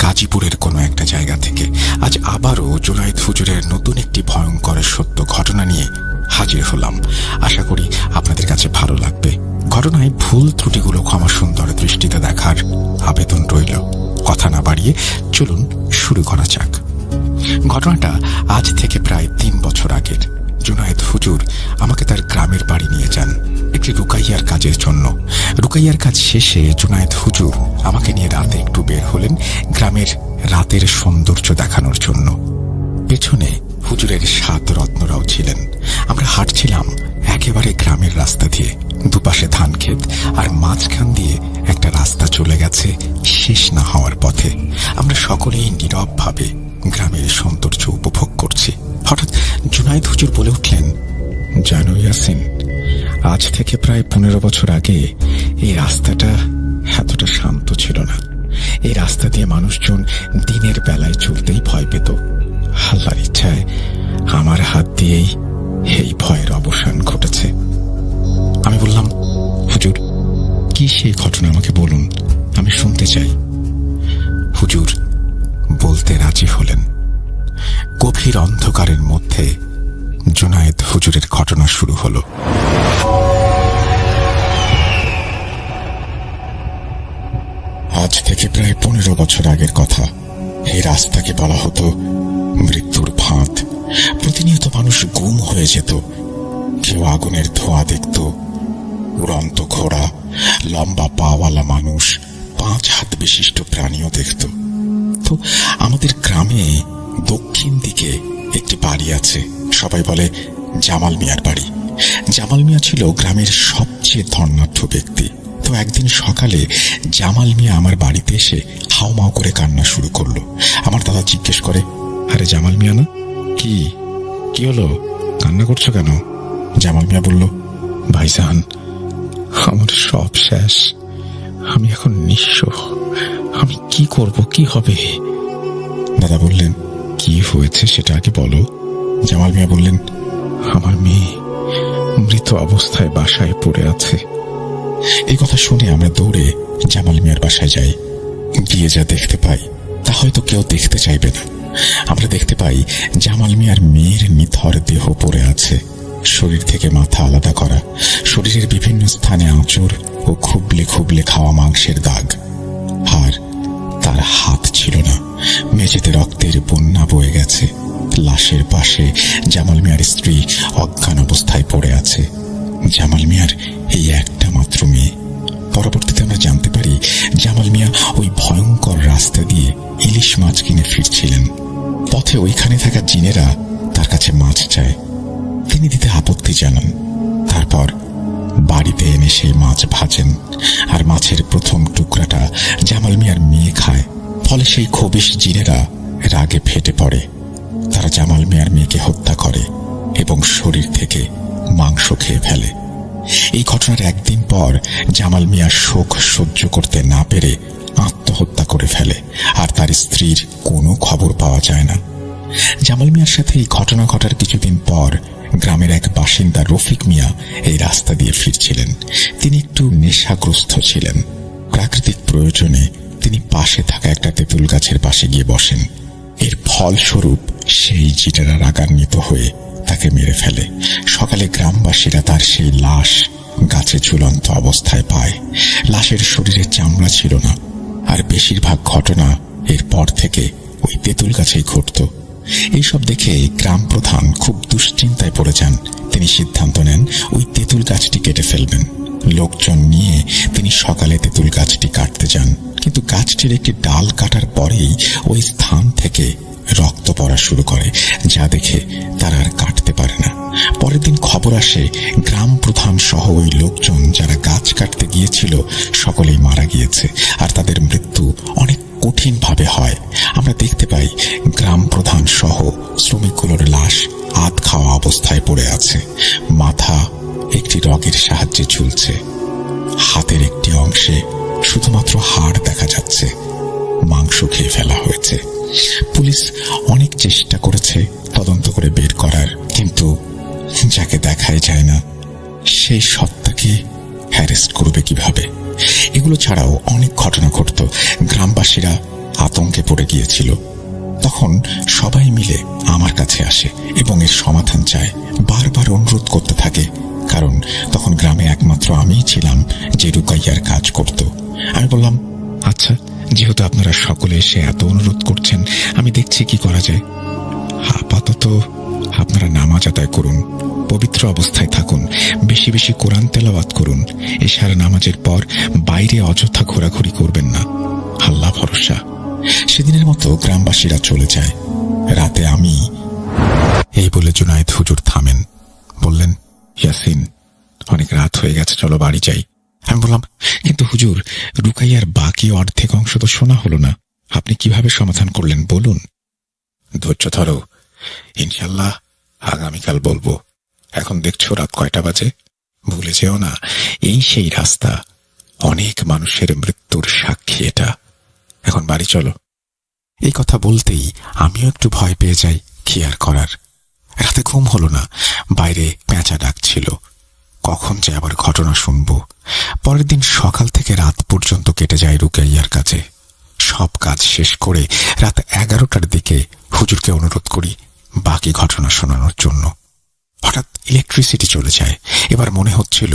গাজীপুরের কোনো একটা জায়গা থেকে। আজ আবারও জুনায়েদ হুজুরের নতুন একটি ভয়ঙ্কর সত্য ঘটনা নিয়ে হাজির হলাম। আশা করি আপনাদের কাছে ভালো লাগবে। ঘটনায় ভুল ত্রুটিগুলো ক্ষমা সুন্দর দৃষ্টিতে দেখার আবেদন রইল। কথা না বাড়িয়ে চলুন শুরু করা যাক। ঘটনাটা আজ থেকে প্রায় 3 বছর আগের। জুনায়েদ হুজুর আমাকে তার গ্রামের বাড়ি নিয়ে যান একটি রুকাইয়ার কাজের জন্য। রুকাইয়ার কাজ শেষে জুনায়েদ হুজুর আমাকে নিয়ে রাতে একটু বের হলেন গ্রামের রাতের সৌন্দর্য দেখানোর জন্য। পেছনে হুজুরের 7 রত্নরাও ছিলেন। আমরা হাঁটছিলাম একেবারে গ্রামের রাস্তা দিয়ে। দুপাশে ধান ক্ষেত আর মাঝখান দিয়ে একটা রাস্তা চলে গেছে শেষ না হওয়ার পথে। আমরা সকলেই নীরবভাবে গ্রামের সৌন্দর্য উপভোগ করছি। হঠাৎ জুনায়েদ হুজুর বলে উঠলেন, জানো ইয়াসিন, আজ থেকে প্রায় 15 বছর আগে এই রাস্তাটা এতটা শান্ত ছিল না। এই রাস্তা দিয়ে মানুষজন দিনের বেলায় চলতেই ভয় পেত। আল্লাহর ইচ্ছায় আমার হাত দিয়েই এই ভয়ের অবসান ঘটেছে। আমি বললাম, হুজুর, কি সেই ঘটনা আমাকে বলুন, আমি শুনতে চাই। হুজুর বলতে রাজি হলেন। গভীর অন্ধকারের মধ্যে জুনায়েদ হুজুরের ঘটনা শুরু হলো। আজ থেকে প্রায় 15 বছর আগের কথা। এই রাস্তাকে বলা হতো মৃত্যুর ফাঁদ। প্রতিনিয়ত মানুষ গুম হয়ে যেত। কেউ আগুনের ধোঁয়া দেখত, উড়ন্ত ঘোড়া, লম্বা পাওয়ালা মানুষ, 5 হাত বিশিষ্ট প্রাণীও দেখত। তো আমাদের গ্রামে দক্ষিণ দিকে একটি বাড়ি আছে, সবাই বলে জামাল মিয়ার বাড়ি। জামাল মিয়া ছিল গ্রামের সবচেয়ে ধনাঢ্য ব্যক্তি। তো একদিন সকালে জামাল মিয়া আমার বাড়িতে এসে হাউমাউ করে কান্না শুরু করলো। আমার দাদা জিজ্ঞেস করে, আরে জামাল মিয়া না? কি হলো, কান্না করছো কেন? জামাল মিয়া বলল, ভাইজান, আমার সব শেষ। আমি এখন নিঃস্ব। আমি কি করব, কি হবে? দাদা বললেন, কি হয়েছে সেটা আগে বলো। জামাল মিয়া বললেন, আমার মেয়ে মৃত অবস্থায় বাসায় পড়ে আছে। এই কথা শুনে আমরা দৌড়ে জামাল মিয়ার বাসায় যাই। গিয়ে যা দেখতে পাই তা হয়তো কেউ দেখতে চাইবে না। আমরা দেখতে পাই জামাল মিয়ার মেয়ের নিথর দেহ পড়ে আছে, শরীর থেকে মাথা আলাদা করা, শরীরের বিভিন্ন স্থানে আঁচড় ও খুবলে খুবলে খাওয়া মাংসের দাগ। আর তার হাত ছিল না, মেঝেতে রক্তের বন্যা বয়ে গেছে। লাশের পাশে জামাল মিয়ার স্ত্রী অজ্ঞান অবস্থায় পড়ে আছে। জামাল মিয়ার এই একটা মাত্র মেয়ে। পরবর্তীতে আমরা জানতে পারি জামাল মিয়া ওই ভয়ঙ্কর রাস্তা দিয়ে ইলিশ মাছ কিনে ফিরছিলেন। পথে ওইখানে থাকা জিনেরা তার কাছে মাছ চায়। তিনি দিতে আপত্তি জানান। তারপর বাড়িতে এনে সেই মাছ ভাজেন, আর মাছের প্রথম টুকরাটা জামাল মিয়ার মেয়ে খায়। ফলে সেই খবিশ জিনেরা রাগে ফেটে পড়ে। তারা জামাল মিয়ার মেয়েকে হত্যা করে এবং শরীর থেকে মাংস খেয়ে ফেলে। এই ঘটনার একদিন পর জামাল মিয়া শোক সহ্য করতে না পেরে আত্মহত্যা করে ফেলে, আর তার স্ত্রীর কোনো খবর পাওয়া যায় না। জামাল মিয়ার সাথে এই ঘটনা ঘটার কিছুদিন পর গ্রামের এক বাসিন্দা রফিক মিয়া এই রাস্তা দিয়ে ফিরছিলেন। তিনি একটু নেশাগ্রস্ত ছিলেন। প্রাকৃতিক প্রয়োজনে তিনি পাশে থাকা একটা তেঁতুল গাছের পাশে গিয়ে বসেন। এর ফলস্বরূপ সেই জিনেরা রাগান্বিত হয়ে তাকে মেরে ফেলে। সকালে গ্রামবাসীরা তার সেই লাশ গাছে ঝুলন্ত অবস্থায় পায়। লাশের শরীরে চামড়া ছিল না। আর বেশিরভাগ ঘটনা এরপর থেকে ওই তেঁতুল গাছেই ঘটত। এইসব দেখে গ্রাম প্রধান খুব দুশ্চিন্তায় পড়ে যান। তিনি সিদ্ধান্ত নেন ওই তেঁতুল গাছটি কেটে ফেলবেন। লোকজন নিয়ে তিনি সকালে তেঁতুল গাছটি কাটতে যান, কিন্তু গাছটির একটি ডাল কাটার পরেই ওই স্থান থেকে রক্ত পড়া শুরু করে, যা দেখে তারা আর কাটতে পারে না। পরের দিন খবর আসে গ্রাম প্রধান সহ ওই লোকজন যারা গাছ কাটতে গিয়েছিল সকলেই মারা গিয়েছে, আর তাদের মৃত্যু অনেক কঠিন ভাবে হয়। আমরা দেখতে পাই গ্রাম প্রধান সহ শ্রমিকগুলোর লাশ আধ খাওয়া অবস্থায় পড়ে আছে। মাথা একটি রগের সাহায্যে ঝুলছে। হাতের একটি অংশে শুধুমাত্র হাড় দেখা যাচ্ছে। মাংস খেয়ে ফেলা হয়েছে। পুলিশ অনেক চেষ্টা করেছে তদন্ত করে বের করার, কিন্তু যাকে দেখাই যায় না সেই সত্তাকে অ্যারেস্ট করবে কিভাবে? এগুলো ছাড়াও অনেক ঘটনা ঘটত। গ্রামবাসীরা আতঙ্কে পড়ে গিয়েছিল। তখন সবাই মিলে আমার কাছে আসে এবং এর সমাধান চায়, বারবার অনুরোধ করতে থাকে। কারণ তখন গ্রামে একমাত্র আমিই ছিলাম যে রুকাইয়ার কাজ করত। আমি বললাম, আচ্ছা, যেহেতু আপনারা সকলে এসে এত অনুরোধ করছেন, আমি দেখছি কি করা যায়। আপাতত আপনারা নামাজ আদায় করুন, পবিত্র অবস্থায় থাকুন, বেশি বেশি কোরআন তেলাওয়াত করুন। এশার নামাজের পর বাইরে অযথা ঘোরাঘুরি করবেন না, আল্লাহ ভরসা। সেদিনের মতো গ্রামবাসীরা চলে যায়। রাতে আমি এই বলে জুনায়েদ হুজুর থামেন, বললেন, ইয়াসিন, অনেক রাত হয়ে গেছে, চলো বাড়ি যাই। আমি বললাম, কিন্তু হুজুর, রুকাইয়ার বাকি অর্ধেক অংশ তো শোনা হলো না, আপনি কিভাবে সমাধান করলেন বলুন। ধৈর্য ধরো, ইনশাল্লাহ আগামীকাল বলবো। এখন দেখছো রাত কয়টা বাজে? ভুলে যেও না, এই সেই রাস্তা, অনেক মানুষের মৃত্যুর সাক্ষী এটা। এখন বাড়ি চলো। এই কথা বলতেই আমিও একটু ভয় পেয়ে যাই। কি আর করার, রাতে ঘুম হলো না, বাইরে পেঁচা ডাকছিল। কখন যে আবার ঘটনা শুনব। পরের দিন সকাল থেকে রাত পর্যন্ত কেটে যায় রুকাইয়ার কাজে। সব কাজ শেষ করে রাত 11টার দিকে হুজুরকে অনুরোধ করি বাকি ঘটনা শোনানোর জন্য। হঠাৎ ইলেকট্রিসিটি চলে যায়। এবার মনে হচ্ছিল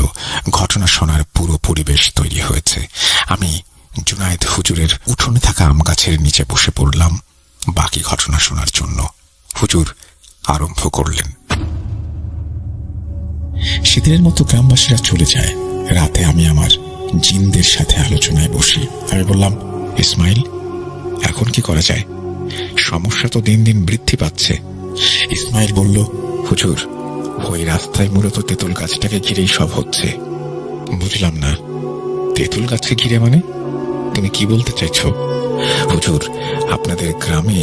ঘটনা শোনার পুরো পরিবেশ তৈরি হয়েছে। আমি জুনায়েদ হুজুরের উঠোনে থাকা আম গাছের নিচে বসে পড়লাম বাকি ঘটনা শোনার জন্য। হুজুর আরম্ভ করলেন। সেদিনের মতো গ্রামবাসীরা চলে যায়। রাতে আমি আমার জিনদের সাথে আলোচনায় বসি। আমি বললাম, ইসমাইল, এখন কি করা যায়? সমস্যা তো দিন দিন বৃদ্ধি পাচ্ছে। ইসমাইল বলল, হুজুর, ওই রাস্তায় মূলত তেঁতুল গাছটাকে ঘিরেই সব হচ্ছে। বুঝলাম না, তেঁতুল গাছকে ঘিরে মানে? তুমি কি বলতে চাইছ? হুজুর, আপনাদের গ্রামে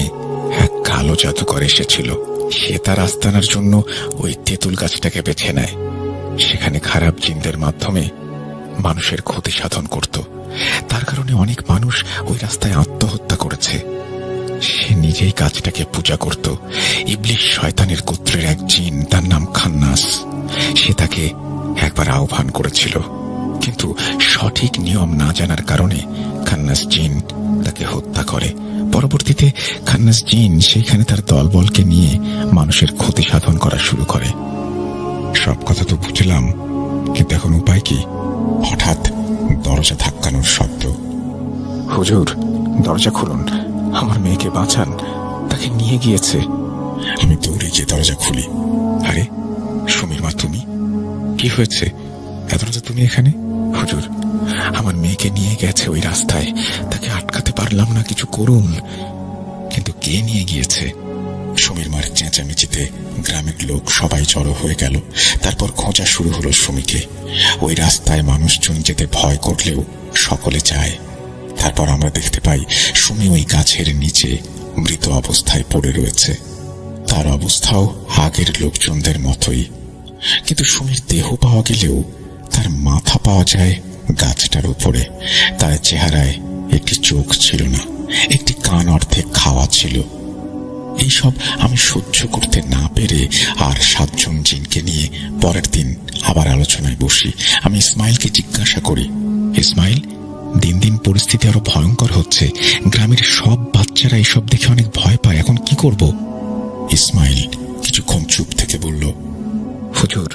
এক কালো জাদুকর এসেছিল। সে তার আস্তানার জন্য ওই তেঁতুল গাছটাকে বেছে নেয়। সেখানে খারাপ জিনদের মাধ্যমে মানুষের ক্ষতি সাধন করত। তার কারণে অনেক মানুষ ওই রাস্তায় আত্মহত্যা করেছে। সে নিজেই গাছটাকে পূজা করত। ইবলিশ শয়তানের গোত্রের এক জিন, তার নাম খান্নাস। সে তাকে একবার আহ্বান করেছিল, কিন্তু সঠিক নিয়ম না জানার কারণে খান্নাস জিন তাকে হত্যা করে। পরবর্তীতে খান্নাস জিন সেইখানে তার দলবলকে নিয়ে মানুষের ক্ষতি সাধন করা শুরু করে। সব কথা তো বুঝলাম, কিন্তু এখন উপায় কি? হঠাৎ দরজা ধাক্কানোর শব্দ। হুজুর, দরজা খুলুন, আমার মেয়েকে বাঁচান, তাকে নিয়ে গিয়েছে। আমি দৌড়ে গিয়ে দরজা খুলি। আরে সুমির মা, তুমি? কি হয়েছে? এত রাতে তুমি এখানে? হুজুর, আমার মেয়েকে নিয়ে গেছে ওই রাস্তায়, তাকে আটকাতে পারলাম না, কিছু করুন। কিন্তু কে নিয়ে গিয়েছে? সুমির মার চেঁচামেচিতে গ্রামের লোক সবাই জড়ো হয়ে গেল। তারপর খোঁজা শুরু হলো সুমিকে। ওই রাস্তায় মানুষজন যেতে ভয় করলেও সকলে যায়। তারপর আমরা দেখতে পাই সুমি ওই গাছের নিচে মৃত অবস্থায় পড়ে রয়েছে। তার অবস্থাও আগের লোকজনদের মতোই, কিন্তু সুমির দেহ পাওয়া গেলেও তার মাথা পাওয়া যায় গাছটার উপরে। তার চেহারায় একটি চোখ ছিল না, একটি কান অর্ধেক খাওয়া ছিল। এইসব আমি সহ্য করতে না পেরে আর 7 জন জিনকে নিয়ে পরের দিন আবার আলোচনায় বসি। আমি ইসমাইলকে জিজ্ঞাসা করি, ইসমাইল, দিন দিন পরিস্থিতি আরো ভয়ঙ্কর হচ্ছে। গ্রামের সব বাচ্চারা এসব দেখে অনেক ভয় পায়, এখন কি করব? ইসমাইল কিছুক্ষণ চুপ থেকে বলল, হুজুর,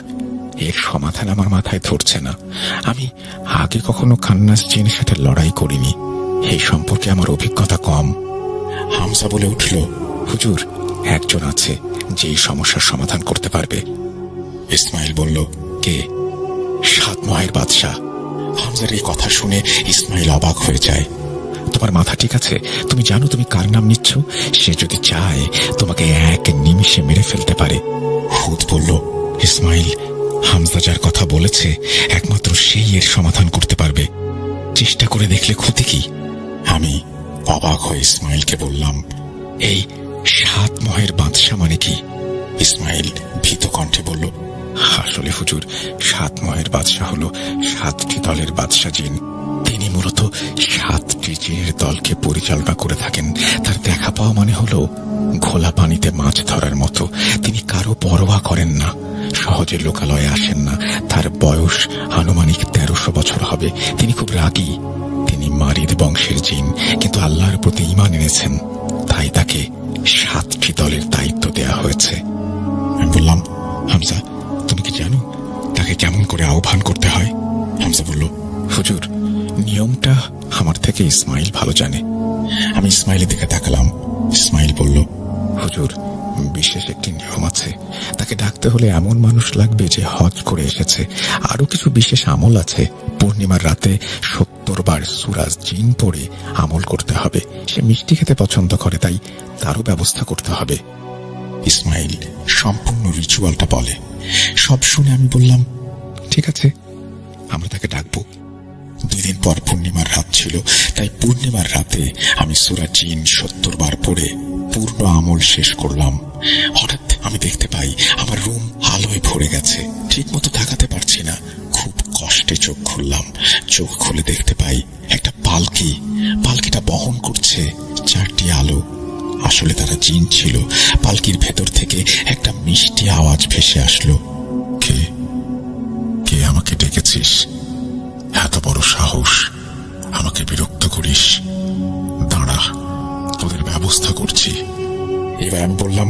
এর সমাধান আমার মাথায় ধরছে না। আমি আগে কখনো খান্নাস জিনের সাথে লড়াই করিনি, এই সম্পর্কে আমার অভিজ্ঞতা কম। হামজা বলে উঠল, হুজুর, একজন আছে যে এই সমস্যার সমাধান করতে পারবে। ইসমাইল বলল, কে? 7 মহের বাদশাহ। হামজার এই কথা শুনে ইসমাইল অবাক হয়ে যায়। তোমার মাথা ঠিক আছে? তুমি জানো তুমি কার নাম নিচ্ছ? সে যদি চায় তোমাকে এক নিমিষে মেরে ফেলতে পারে। হুদ বলল, ইসমাইল, হামজা যার কথা বলেছে একমাত্র সেই এর সমাধান করতে পারবে। চেষ্টা করে দেখলে ক্ষতি কি? আমি অবাক হয়ে ইসমাইলকে বললাম, এই 7 মহের বাদশাহ মানে কি? ইসমাইল ভীত কণ্ঠে বলল, আসলে হুজুর, 7 মহের বাদশাহ হলো 7টি দলের বাদশাহ জিন। তিনি মূলত 7টি জিনের দলকে পরিচালনা করে থাকেন। তার দেখা পাওয়া মানে হলো ঘোলা পানিতে মাছ ধরার মতো। তিনি কারো পরোয়া করেন না, সহজে লোকালয়ে আসেন না। তার বয়স আনুমানিক 1300 বছর হবে। তিনি খুব রাগী। তিনি মারিদ বংশের জিন, কিন্তু আল্লাহর প্রতি ঈমান এনেছেন, তাই তাকে 7টি দলের দায়িত্ব দেয়া হয়েছে। আমি বললাম, হামজা, তুমি কি জানো তাকে কেমন করে আহ্বান করতে হয়? হামজা বলল, হুজুর, নিয়মটা আমার থেকে ইসমাইল ভালো জানে। আমি ইসমাইলের দিকে তাকালাম। ইসমাইল বলল, হুজুর, বিশেষ একটি নিয়ম আছে। তাকে ডাকতে হলে এমন মানুষ লাগবে যে হজ করে এসেছে। আরো কিছু বিশেষ আমল আছে। পূর্ণিমার রাতে 70 বার সূরা জিন পড়ে আমল করতে হবে। সে মিষ্টি খেতে পছন্দ করে, তাই তারও ব্যবস্থা করতে হবে। ইসমাইল সম্পূর্ণ রিচুয়ালটা বলে। সব শুনে আমি বললাম, ঠিক আছে, আমরা তাকে ডাকবো। 2 দিন পর পূর্ণিমার রাত ছিল, তাই পূর্ণিমার রাতে আমি সূরা জিন 70 বার পড়ে পূর্ণ আমল শেষ করলাম। হঠাৎ আমি দেখতে পাই আমার রুম আলোয় ভরে গেছে। ঠিক মতো তাকাতে পারছি না। খুব কষ্টে চোখ খুললাম। চোখ খুলে দেখতে পাই একটা পালকিটা বহন করছে 4টি আলো। আসলে তারা জিন ছিল। পালকির ভেতর থেকে একটা মিষ্টি আওয়াজ ভেসে আসলো, কে আমাকে ডেকেছিস? এত বড় সাহস, আমাকে বিরক্ত করিস? দাঁড়া, তোদের ব্যবস্থা করছি। এবার আমি বললাম,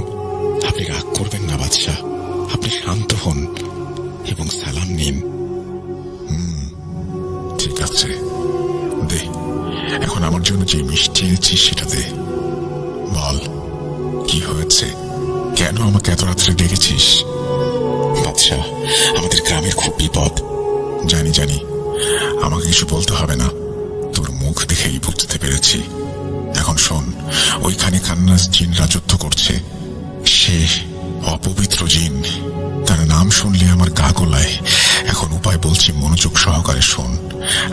আপনি রাগ করবেন না বাদশাহ, আপনি শান্ত হন এবং সালাম নিন। ঠিক আছে, দে। এখন আমার জন্য যে মিষ্টি এনেছিস সেটা দে। বল, কি হয়েছে? কেন আমাকে এত রাত্রে ডেকেছিস? বাদশাহ, আমাদের গ্রামের খুব বিপদ। জানি, আমাকে কিছু বলতে হবে না, তোর মুখ দেখেই বুঝতে পেরেছি। এখন শোন, ওইখানে খান্নাস জিন রাজত্ব করছে। সে অপবিত্র জিন, তার নাম শুনলে আমার গা গোলায়। এখন উপায় বলছি, মনোযোগ সহকারে শোন।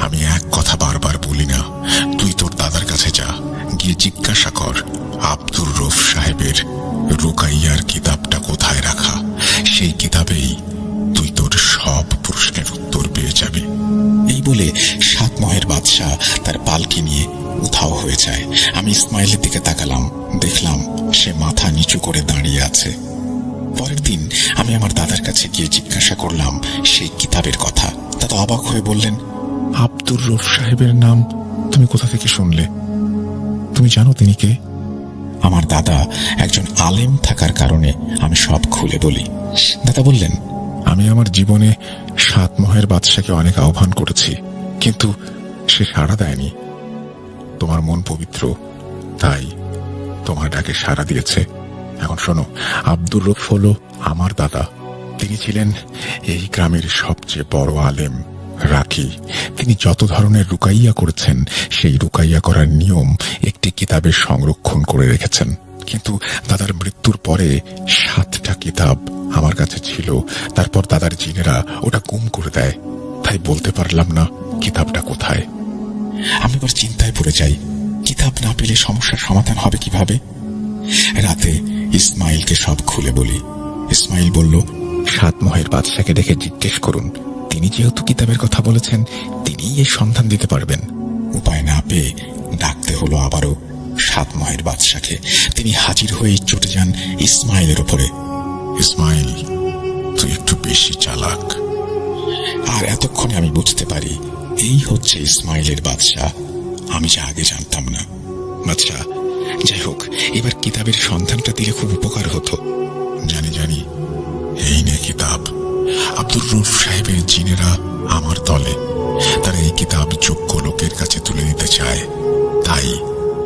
আমি এক কথা বারবার বলি না। তুই তোর দাদার কাছে যা, গিয়ে জিজ্ঞাসা কর আব্দুর রউফ সাহেবের রুকাইয়ার কিতাবটা কোথায় রাখা। সেই কিতাবেই তুই তোর সব প্রশ্নের উত্তর পেয়ে যাবি। এই বলে 7 মহের বাদশাহ তার পালকি নিয়ে উধাও হয়ে যায়। আমি ইসমাইলের দিকে তাকালাম, দেখলাম সে মাথা নিচু করে দাঁড়িয়ে আছে। পরের দিন আমি আমার দাদার কাছে গিয়ে জিজ্ঞাসা করলাম সেই কিতাবের কথা। দাদা অবাক হয়ে বললেন, আব্দুর রউফ সাহেবের নাম তুমি কোথা থেকে শুনলে? তুমি জানো তিনি কে? আমার দাদা একজন আলেম থাকার কারণে আমি সব খুলে বলি। দাদা বললেন, আমি আমার জীবনে 7 মহের বাদশাকে অনেক আহ্বান করেছি, কিন্তু সে সাড়া দেয়নি। তোমার মন পবিত্র, তাই তোমার ডাকে সাড়া দিয়েছে। এখন শোনো, আব্দুর রউফ হলো আমার দাদা। তিনি ছিলেন এই গ্রামের সবচেয়ে বড় আলেম, রাকি। তিনি যত ধরনের রুকাইয়া করেছেন, সেই রুকাইয়া করার নিয়ম একটি কিতাবে সংরক্ষণ করে রেখেছেন। কিন্তু দাদার মৃত্যুর পরে 7টা কিতাব আমার কাছে ছিল। তারপর দাদার জিনেরা ওটা গুম করে দেয়, তাই বলতে পারলাম না কিতাবটা কোথায়। আমি এবার চিন্তায় পড়ে যাই, কিতাব না পেলে সমস্যার সমাধান হবে কিভাবে? রাতে ইসমাইলকে সব খুলে বলি। ইসমাইল বলল, 7 মহের বাদশাকে ডেকে জিজ্ঞেস করুন। তিনি যেহেতু কিতাবের কথা বলেছেন, তিনিই এর সন্ধান দিতে পারবেন। উপায় না পেয়ে ডাকতে হলো আবারও 7 মহের বাদশাকে। তিনি হাজির হয়ে চটে যান ইসমাইলের উপরে। ইসমাইল, তুই একটু বেশি চালাক। আর এতক্ষণে আমি বুঝতে পারি এই হচ্ছে ইসমাইলের বাদশা, আমি যা আগে জানতাম না। বাদশা, যাই হোক, এবার কিতাবের সন্ধানটা দিলে খুব উপকার হতো। জানি, এই নে কিতাব। আব্দুর রউফ সাহেবের জিনেরা আমার দলে। তারা এই কিতাব যোগ্য লোকের কাছে তুলে দিতে চায়, তাই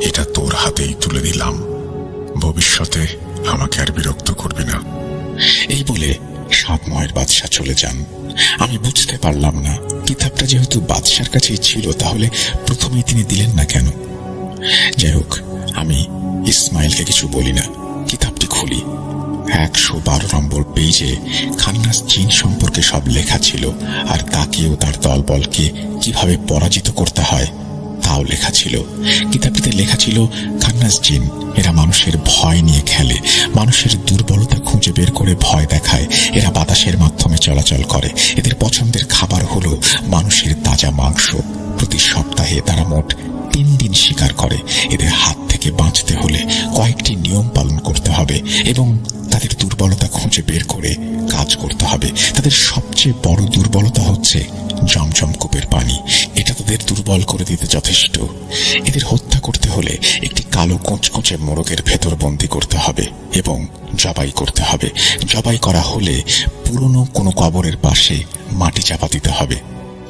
এটা তোর হাতেই তুলে দিলাম। ভবিষ্যতে আমাকে আর বিরক্ত করবি না। এই বলে 7 মহের বাদশা চলে যান। আমি বুঝতে পারলাম না, কিতাবটা যেহেতু বাদশার কাছেই ছিল, তাহলে প্রথমেই তিনি দিলেন না কেন? যাই হোক, আমি ইসমাইলকে কিছু বলি না। কিতাবটি খুলি। 112 নম্বর পেজে খান্নাস জিন সম্পর্কে সব লেখা ছিল, আর তাকেও তার দলবলকে কিভাবে পরাজিত করতে হয় তাও লেখা ছিল। কিতাবটিতে লেখা ছিল, খান্নাস জিন এরা মানুষের ভয় নিয়ে খেলে, মানুষের দুর্বলতা খুঁজে বের করে ভয় দেখায়। এরা বাতাসের মাধ্যমে চলাচল করে। এদের পছন্দের খাবার হলো মানুষের তাজা মাংস। প্রতি সপ্তাহে তারা মোট 3 দিন শিকার করে। এদের হাত থেকে বাঁচতে হলে কয়েকটি নিয়ম পালন করতে হবে এবং তাদের দুর্বলতা খুঁজে বের করে কাজ করতে হবে। তাদের সবচেয়ে বড় দুর্বলতা হচ্ছে জমজম কূপের পানি। এটা তাদের দুর্বল করে দিতে যথেষ্ট। এদের হত্যা রক্ষা করতে হলে একটি কালো কোঁচকোঁচে মোরগের ভেতর বন্দি করতে হবে এবং জবাই করতে হবে। জবাই করা হলে পুরনো কোনো কবরের পাশে মাটি চাপা দিতে হবে,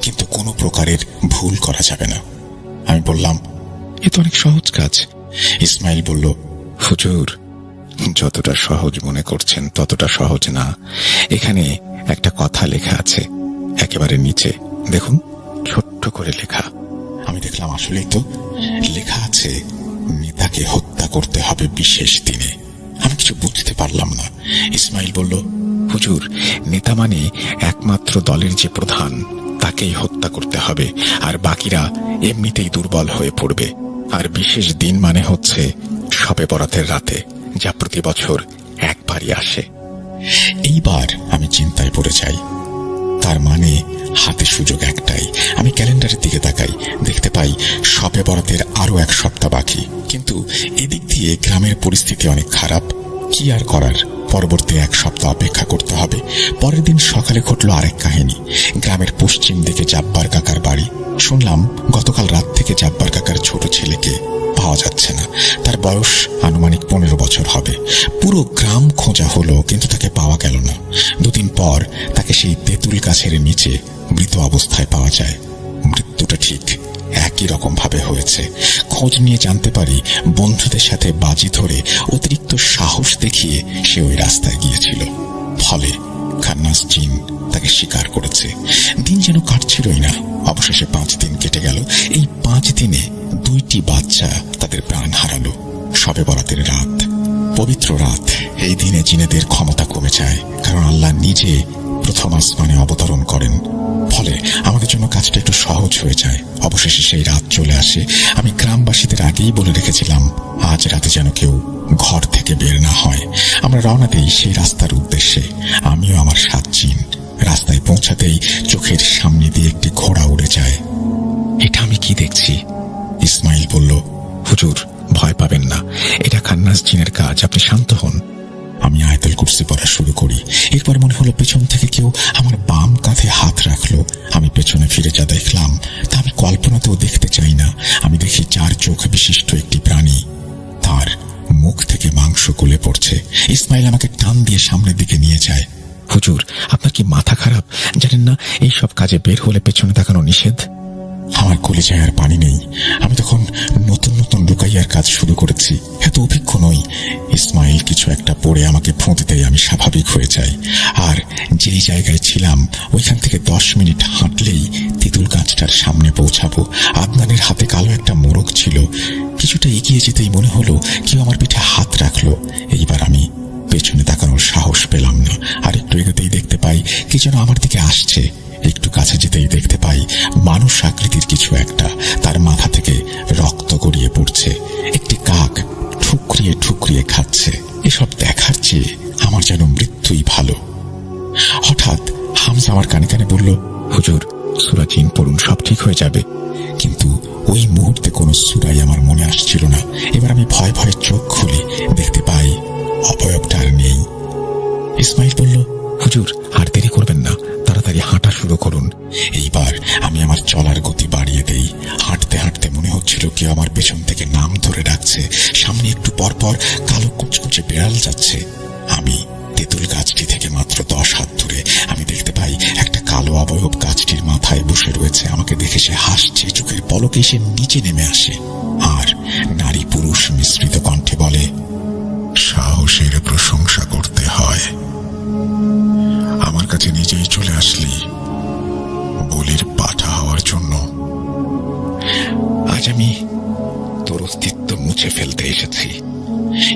কিন্তু কোনো প্রকারের ভুল করা যাবে না। আমি বললাম, এ তো অনেক সহজ কাজ। ইসমাইল বলল, হুজুর, যতটা সহজ মনে করছেন ততটা সহজ না। এখানে একটা কথা লেখা আছে, একেবারে নিচে দেখুন, ছোট্ট করে লেখা। আমি দেখলাম আসলেই তো লেখা আছে, নেতাকে হত্যা করতে হবে বিশেষ দিনে। আমি কিছু বুঝতে পারলাম না। ইসমাইল বলল, হুজুর, নেতা মানে একমাত্র দলের যে প্রধান, তাকেই হত্যা করতে হবে, আর বাকিরা এমনিতেই দুর্বল হয়ে পড়বে। আর বিশেষ দিন মানে হচ্ছে শবে বরাতের রাতে, যা প্রতি বছর একবারই আসে। এইবার আমি চিন্তায় পড়ে যাই। তার মানে হাতে সুযোগ একটাই। আমি ক্যালেন্ডারের দিকে তাকাই, দেখতে পাই শবে বরাতের আরো 1 সপ্তাহ বাকি। কিন্তু এদিক দিয়ে গ্রামের পরিস্থিতি অনেক খারাপ। কি আর করার, পরবর্তী 1 সপ্তাহ অপেক্ষা করতে হবে। পরের দিন সকালে ঘটল আরেক কাহিনী। গ্রামের পশ্চিম দিকে জাব্বার কাকার বাড়ি। শুনলাম গতকাল রাত থেকে জাব্বার কাকার ছোট ছেলেকে পাওয়া যাচ্ছে না। তার বয়স আনুমানিক 15 বছর হবে। পুরো গ্রাম খোঁজা হলো, কিন্তু তাকে পাওয়া গেল না। 2 দিন পর তাকে সেই তেঁতুল গাছের নিচে মৃত অবস্থায় পাওয়া যায়। মৃত্যুটা ঠিক একই রকম ভাবে হয়েছে। খোঁজ নিয়ে জানতে পারি, বন্ধুদের সাথে বাজি ধরে অতিরিক্ত সাহস দেখিয়ে সে ওই রাস্তায় গিয়েছিল। ফলে খান্নাস জিন তাকে স্বীকার করেছে। দিন যেন কাটছিলই না। অবশেষে 5 দিন কেটে গেল। এই 5 দিনে 2টি বাচ্চা তাদের প্রাণ হারালো। শবে বরাতের রাত, পবিত্র রাত। এই দিনে জিনেদের ক্ষমতা কমে যায়, কারণ আল্লাহ নিজে প্রথম আসমানে অবতরণ করেন। ফলে আমাদের জন্য কাজটা একটু সহজ হয়ে যায়। অবশেষে সেই রাত চলে আসে। আমি গ্রামবাসীদের আগেই বলে রেখেছিলাম, আজ রাতে যেন কেউ ঘর থেকে বের না হয়। আমরা রওনা দেই সেই রাস্তার উদ্দেশ্যে, আমিও আমার 7 জিন। রাস্তায় পৌঁছাতেই চোখের সামনে দিয়ে একটি ঘোড়া উড়ে যায়। এটা আমি কি দেখছি? ইসমাইল বলল, হুজুর, ভয় পাবেন না, এটা খান্নাস জিনের কাজ, আপনি শান্ত হন। আমি আয়াতুল কুরসি পড়া শুরু করি। এরপর মনে হলো পেছন থেকে কেউ আমার বাম কাঁধে হাত রাখলো। আমি পেছনে ফিরে যা দেখলাম তা আমি কল্পনাতেও দেখতে চাই না। আমি দেখি 4 চোখ বিশিষ্ট একটি প্রাণী, তার মুখ থেকে মাংস গলে পড়ছে। ইসমাইল আমাকে টান দিয়ে সামনের দিকে নিয়ে যায়। হুজুর, আপনার কি মাথা খারাপ? জানেন না এই সব কাজে বের হলে পেছনে তাকানো নিষেধ? আমার কলিজায় আর পানি নেই। আমি তখন নতুন নতুন লুকাইয়ার কাজ শুরু করেছি, এত অভিজ্ঞ নই। ইসমাইল কিছু একটা পড়ে আমাকে ফুঁতে দেয়, আমি স্বাভাবিক হয়ে যাই। আর যেই জায়গায় ছিলাম ওইখান থেকে 10 মিনিট হাঁটলেই তেঁতুল গাছটার সামনে পৌঁছাবো। আদনানের হাতে কালো একটা মোরগ ছিল। কিছুটা এগিয়ে যেতেই মনে হলো কেউ আমার পিঠে হাত রাখলো। এইবার আমি পেছনে তাকানোর সাহস পেলাম না। আর একটু এগোতেই দেখতে পাই কি যেন আমার দিকে আসছে। একটু কাছে যেতেই দেখতে পাই মানুষ আকৃতির কিছু একটা, তার মাথা থেকে রক্ত গড়িয়ে পড়ছে। একটি কাক ঠুকরিয়ে ঠুকরিয়ে খাচ্ছে। এসব দেখার চেয়ে আমার যেন মৃত্যুই ভালো। হঠাৎ হামজা আমার কানে কানে বলল, হুজুর, সূরা জিন পড়ুন, সব ঠিক হয়ে যাবে। কিন্তু ওই মুহূর্তে কোনো সূরাই আমার মনে আসছিল না। এবার আমি ভয়ে ভয়ে চোখ খুলি, দেখতে পাই অবয়বটা আর নেই। ইসমাইল বলল, হুজুর, আর দেরি করবেন না, তাড়াতাড়ি হাঁটা শুরু করুন। এইবার আমি আমার চলার গতি বাড়িয়ে দেই। হাঁটতে হাঁটতে মনে হচ্ছিল কেউ আমার পেছন থেকে নাম ধরে ডাকছে। সামনে একটু পর পর কালো কুচকুচে বেড়াল যাচ্ছে। আমি তেঁতুল গাছটি থেকে মাত্র 10 হাত দূরে আমি দেখতে পাই একটা কালো অবয়ব গাছটির মাথায় বসে রয়েছে। আমাকে দেখে সে হাসছে, চোখের পলকে সে নিচে নেমে আসে আর নারী পুরুষ মিশ্রিত কণ্ঠে বলে, সাহসের প্রশংসা করতে হয়। আমার কাছে নিজেই চলে আসলি বলির পাঠা হওয়ার জন্য। আজ আমি তোর অস্তিত্ব মুছে ফেলতে এসেছি।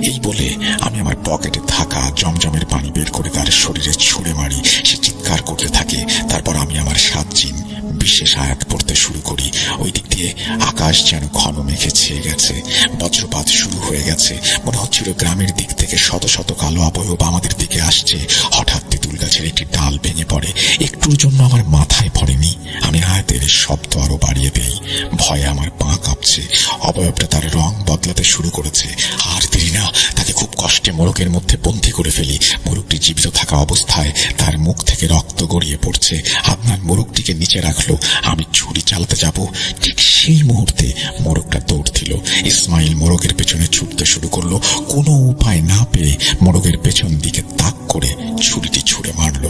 এই বলে আমি আমার পকেটে থাকা জমজমের পানি বের করে তার শরীরে ছুঁড়ে মারি। সে চিৎকার করতে থাকে। তারপর আমি আমার 7 জিন বিশেষ আয়াত পড়তে শুরু করি। ওই দিক দিয়ে আকাশ যেন ঘন মেঘে ছেয়ে গেছে। বজ্রপাত শুরু হয়ে গেছে। মনে হচ্ছিল গ্রামের দিক থেকে শত শত কালো অবয়ব আমাদের দিকে আসছে। হঠাৎ তেঁতুল গাছের একটি ডাল ভেঙে পড়ে। একটুর জন্য আমার মাথায় পড়েনি। আমি আয়াতের শব্দ আরো বাড়িয়ে দেই। ভয়ে আমার পা কাঁপছে। অবয়বটা তার রং বদলাতে শুরু করেছে। আর দেরি না, তাকে খুব কষ্টে মোরগের মধ্যে বন্দী করে ফেলি। মোরগটি জীবিত থাকা অবস্থায় তার মুখ থেকে রক্ত গড়িয়ে পড়ছে। আদনান মোরগটিকে নিচে রাখলো। আমি ছুরি চালাতে যাব, ঠিক সেই মুহূর্তে মোরগটা দৌড় দিল। ইসমাইল মোরগের পেছনে ছুটতে শুরু করলো। কোনো উপায় না পেয়ে মোরগের পেছন দিকে তাক করে ছুরিটি ছুঁড়ে মারল।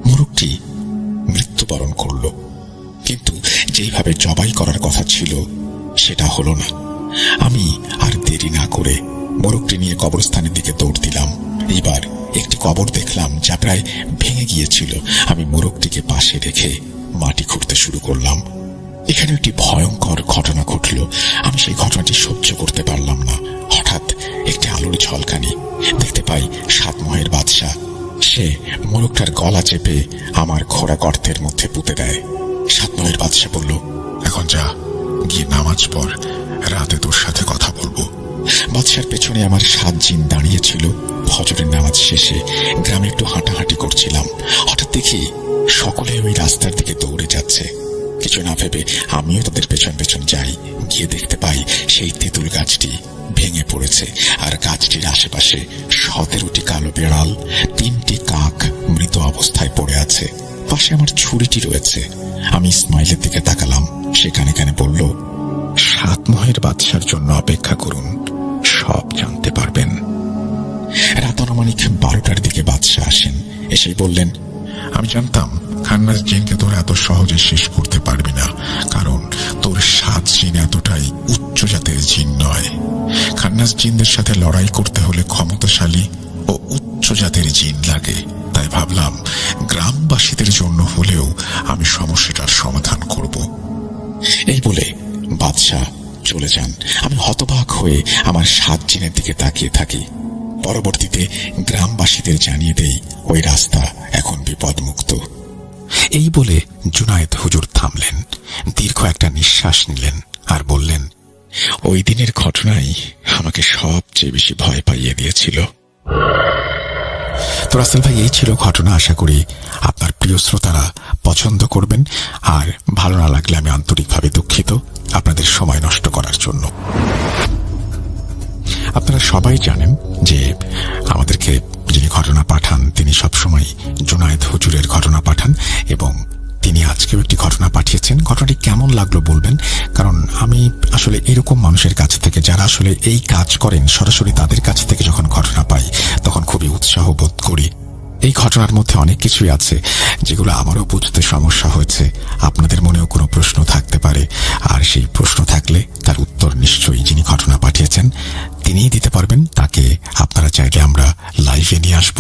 মোরগটি মৃত্যুবরণ করল, কিন্তু যেইভাবে জবাই করার কথা ছিল সেটা হলো না। আমি আর দেরি না করে মোরগটি নিয়ে কবরস্থানের দিকে দৌড় দিলাম। এবার একটি কবর দেখলাম যা প্রায় ভেঙে গিয়েছিল। আমি মোরগটিকে পাশে রেখে মাটি খুঁড়তে শুরু করলাম। এখানে একটি ভয়ঙ্কর ঘটনা ঘটল। আমি সেই ঘটনাটি সহ্য করতে পারলাম না। হঠাৎ একটি আলোর ঝলকানি দেখতে পাই সাতমহের বাদশা। সে মোরগটার গলা চেপে আমার খোঁড়া গর্তের মধ্যে পুঁতে দেয়। সাতমহের বাদশা বলল, এখন যা, গিয়ে নামাজ পড়, রাতে তোর সাথে কথা বলবো। বাদশার পেছনে আমার 7 জিন দাঁড়িয়েছিল। ফজরের নামাজ শেষে গ্রামে একটু হাঁটাহাঁটি করছিলাম। হঠাৎ দেখি সকলে ওই রাস্তার দিকে দৌড়ে যাচ্ছে। কিছু না ভেবে আমিও তাদের পেছন পেছন যাই। গিয়ে দেখতে পাই সেই তেঁতুল গাছটি ভেঙে পড়েছে, আর গাছটির আশেপাশে 17টি কালো বেড়াল, 3টি কাক মৃত অবস্থায় পড়ে আছে। পাশে আমার ছুরিটি রয়েছে। আমি ইসমাইলের দিকে তাকালাম। সে কানে কানে বলল, সাতমহের বাদশার জন্য অপেক্ষা করুন, সব জানতে পারবেন। রাত আনুমানিক 12টার দিকে বাদশা আসেন। এসেই বললেন, আমি জানতাম খান্নাস জিনকে তোর এত সহজে শেষ করতে পারবি না, কারণ তোর 7 জিন এতটাই উচ্চ জাতের জিন নয়। খান্নাস জিনদের সাথে লড়াই করতে হলে ক্ষমতাশালী ও উচ্চ জাতের জিন লাগে। তাই ভাবলাম গ্রামবাসীদের জন্য হলেও আমি সমস্যাটার সমাধান করব। এই বলে বাদশা চলে যান। আমি হতবাক হয়ে আমার 7 জিনের দিকে তাকিয়ে থাকি। পরবর্তীতে গ্রামবাসীদের জানিয়ে দেই ওই রাস্তা এখন বিপদমুক্ত। এই বলে জুনায়েদ হুজুর থামলেন, দীর্ঘ একটা নিঃশ্বাস নিলেন আর বললেন, ওই দিনের ঘটনাই আমাকে সবচেয়ে বেশি ভয় পাইয়ে দিয়েছিল। তো রাসেল ভাই, এই ছিল ঘটনা। আশা করি আপনার প্রিয় শ্রোতারা পছন্দ করবেন। আর ভালো না লাগলে আমি আন্তরিকভাবে দুঃখিত আপনাদের সময় নষ্ট করার জন্য। আপনারা সবাই জানেন যে আমাদেরকে যিনি ঘটনা পাঠান তিনি সবসময় জুনায়েদ হুজুরের ঘটনা পাঠান, এবং তিনি আজকেও একটি ঘটনা পাঠিয়েছেন। ঘটনাটি কেমন লাগলো বলবেন, কারণ আমি আসলে এরকম মানুষের কাছ থেকে, যারা আসলে এই কাজ করেন, সরাসরি তাদের কাছ থেকে যখন ঘটনা পাই তখন খুবই উৎসাহ বোধ করি। এই ঘটনার মধ্যে অনেক কিছুই আছে যেগুলো আমারও বুঝতে সমস্যা হয়েছে। আপনাদের মনেও কোনো প্রশ্ন থাকতে পারে, আর সেই প্রশ্ন থাকলে তার উত্তর নিশ্চয়ই যিনি ঘটনা পাঠিয়েছেন তিনিই দিতে পারবেন। তাকে আপনারা চাইলে আমরা লাইভে নিয়ে আসবো।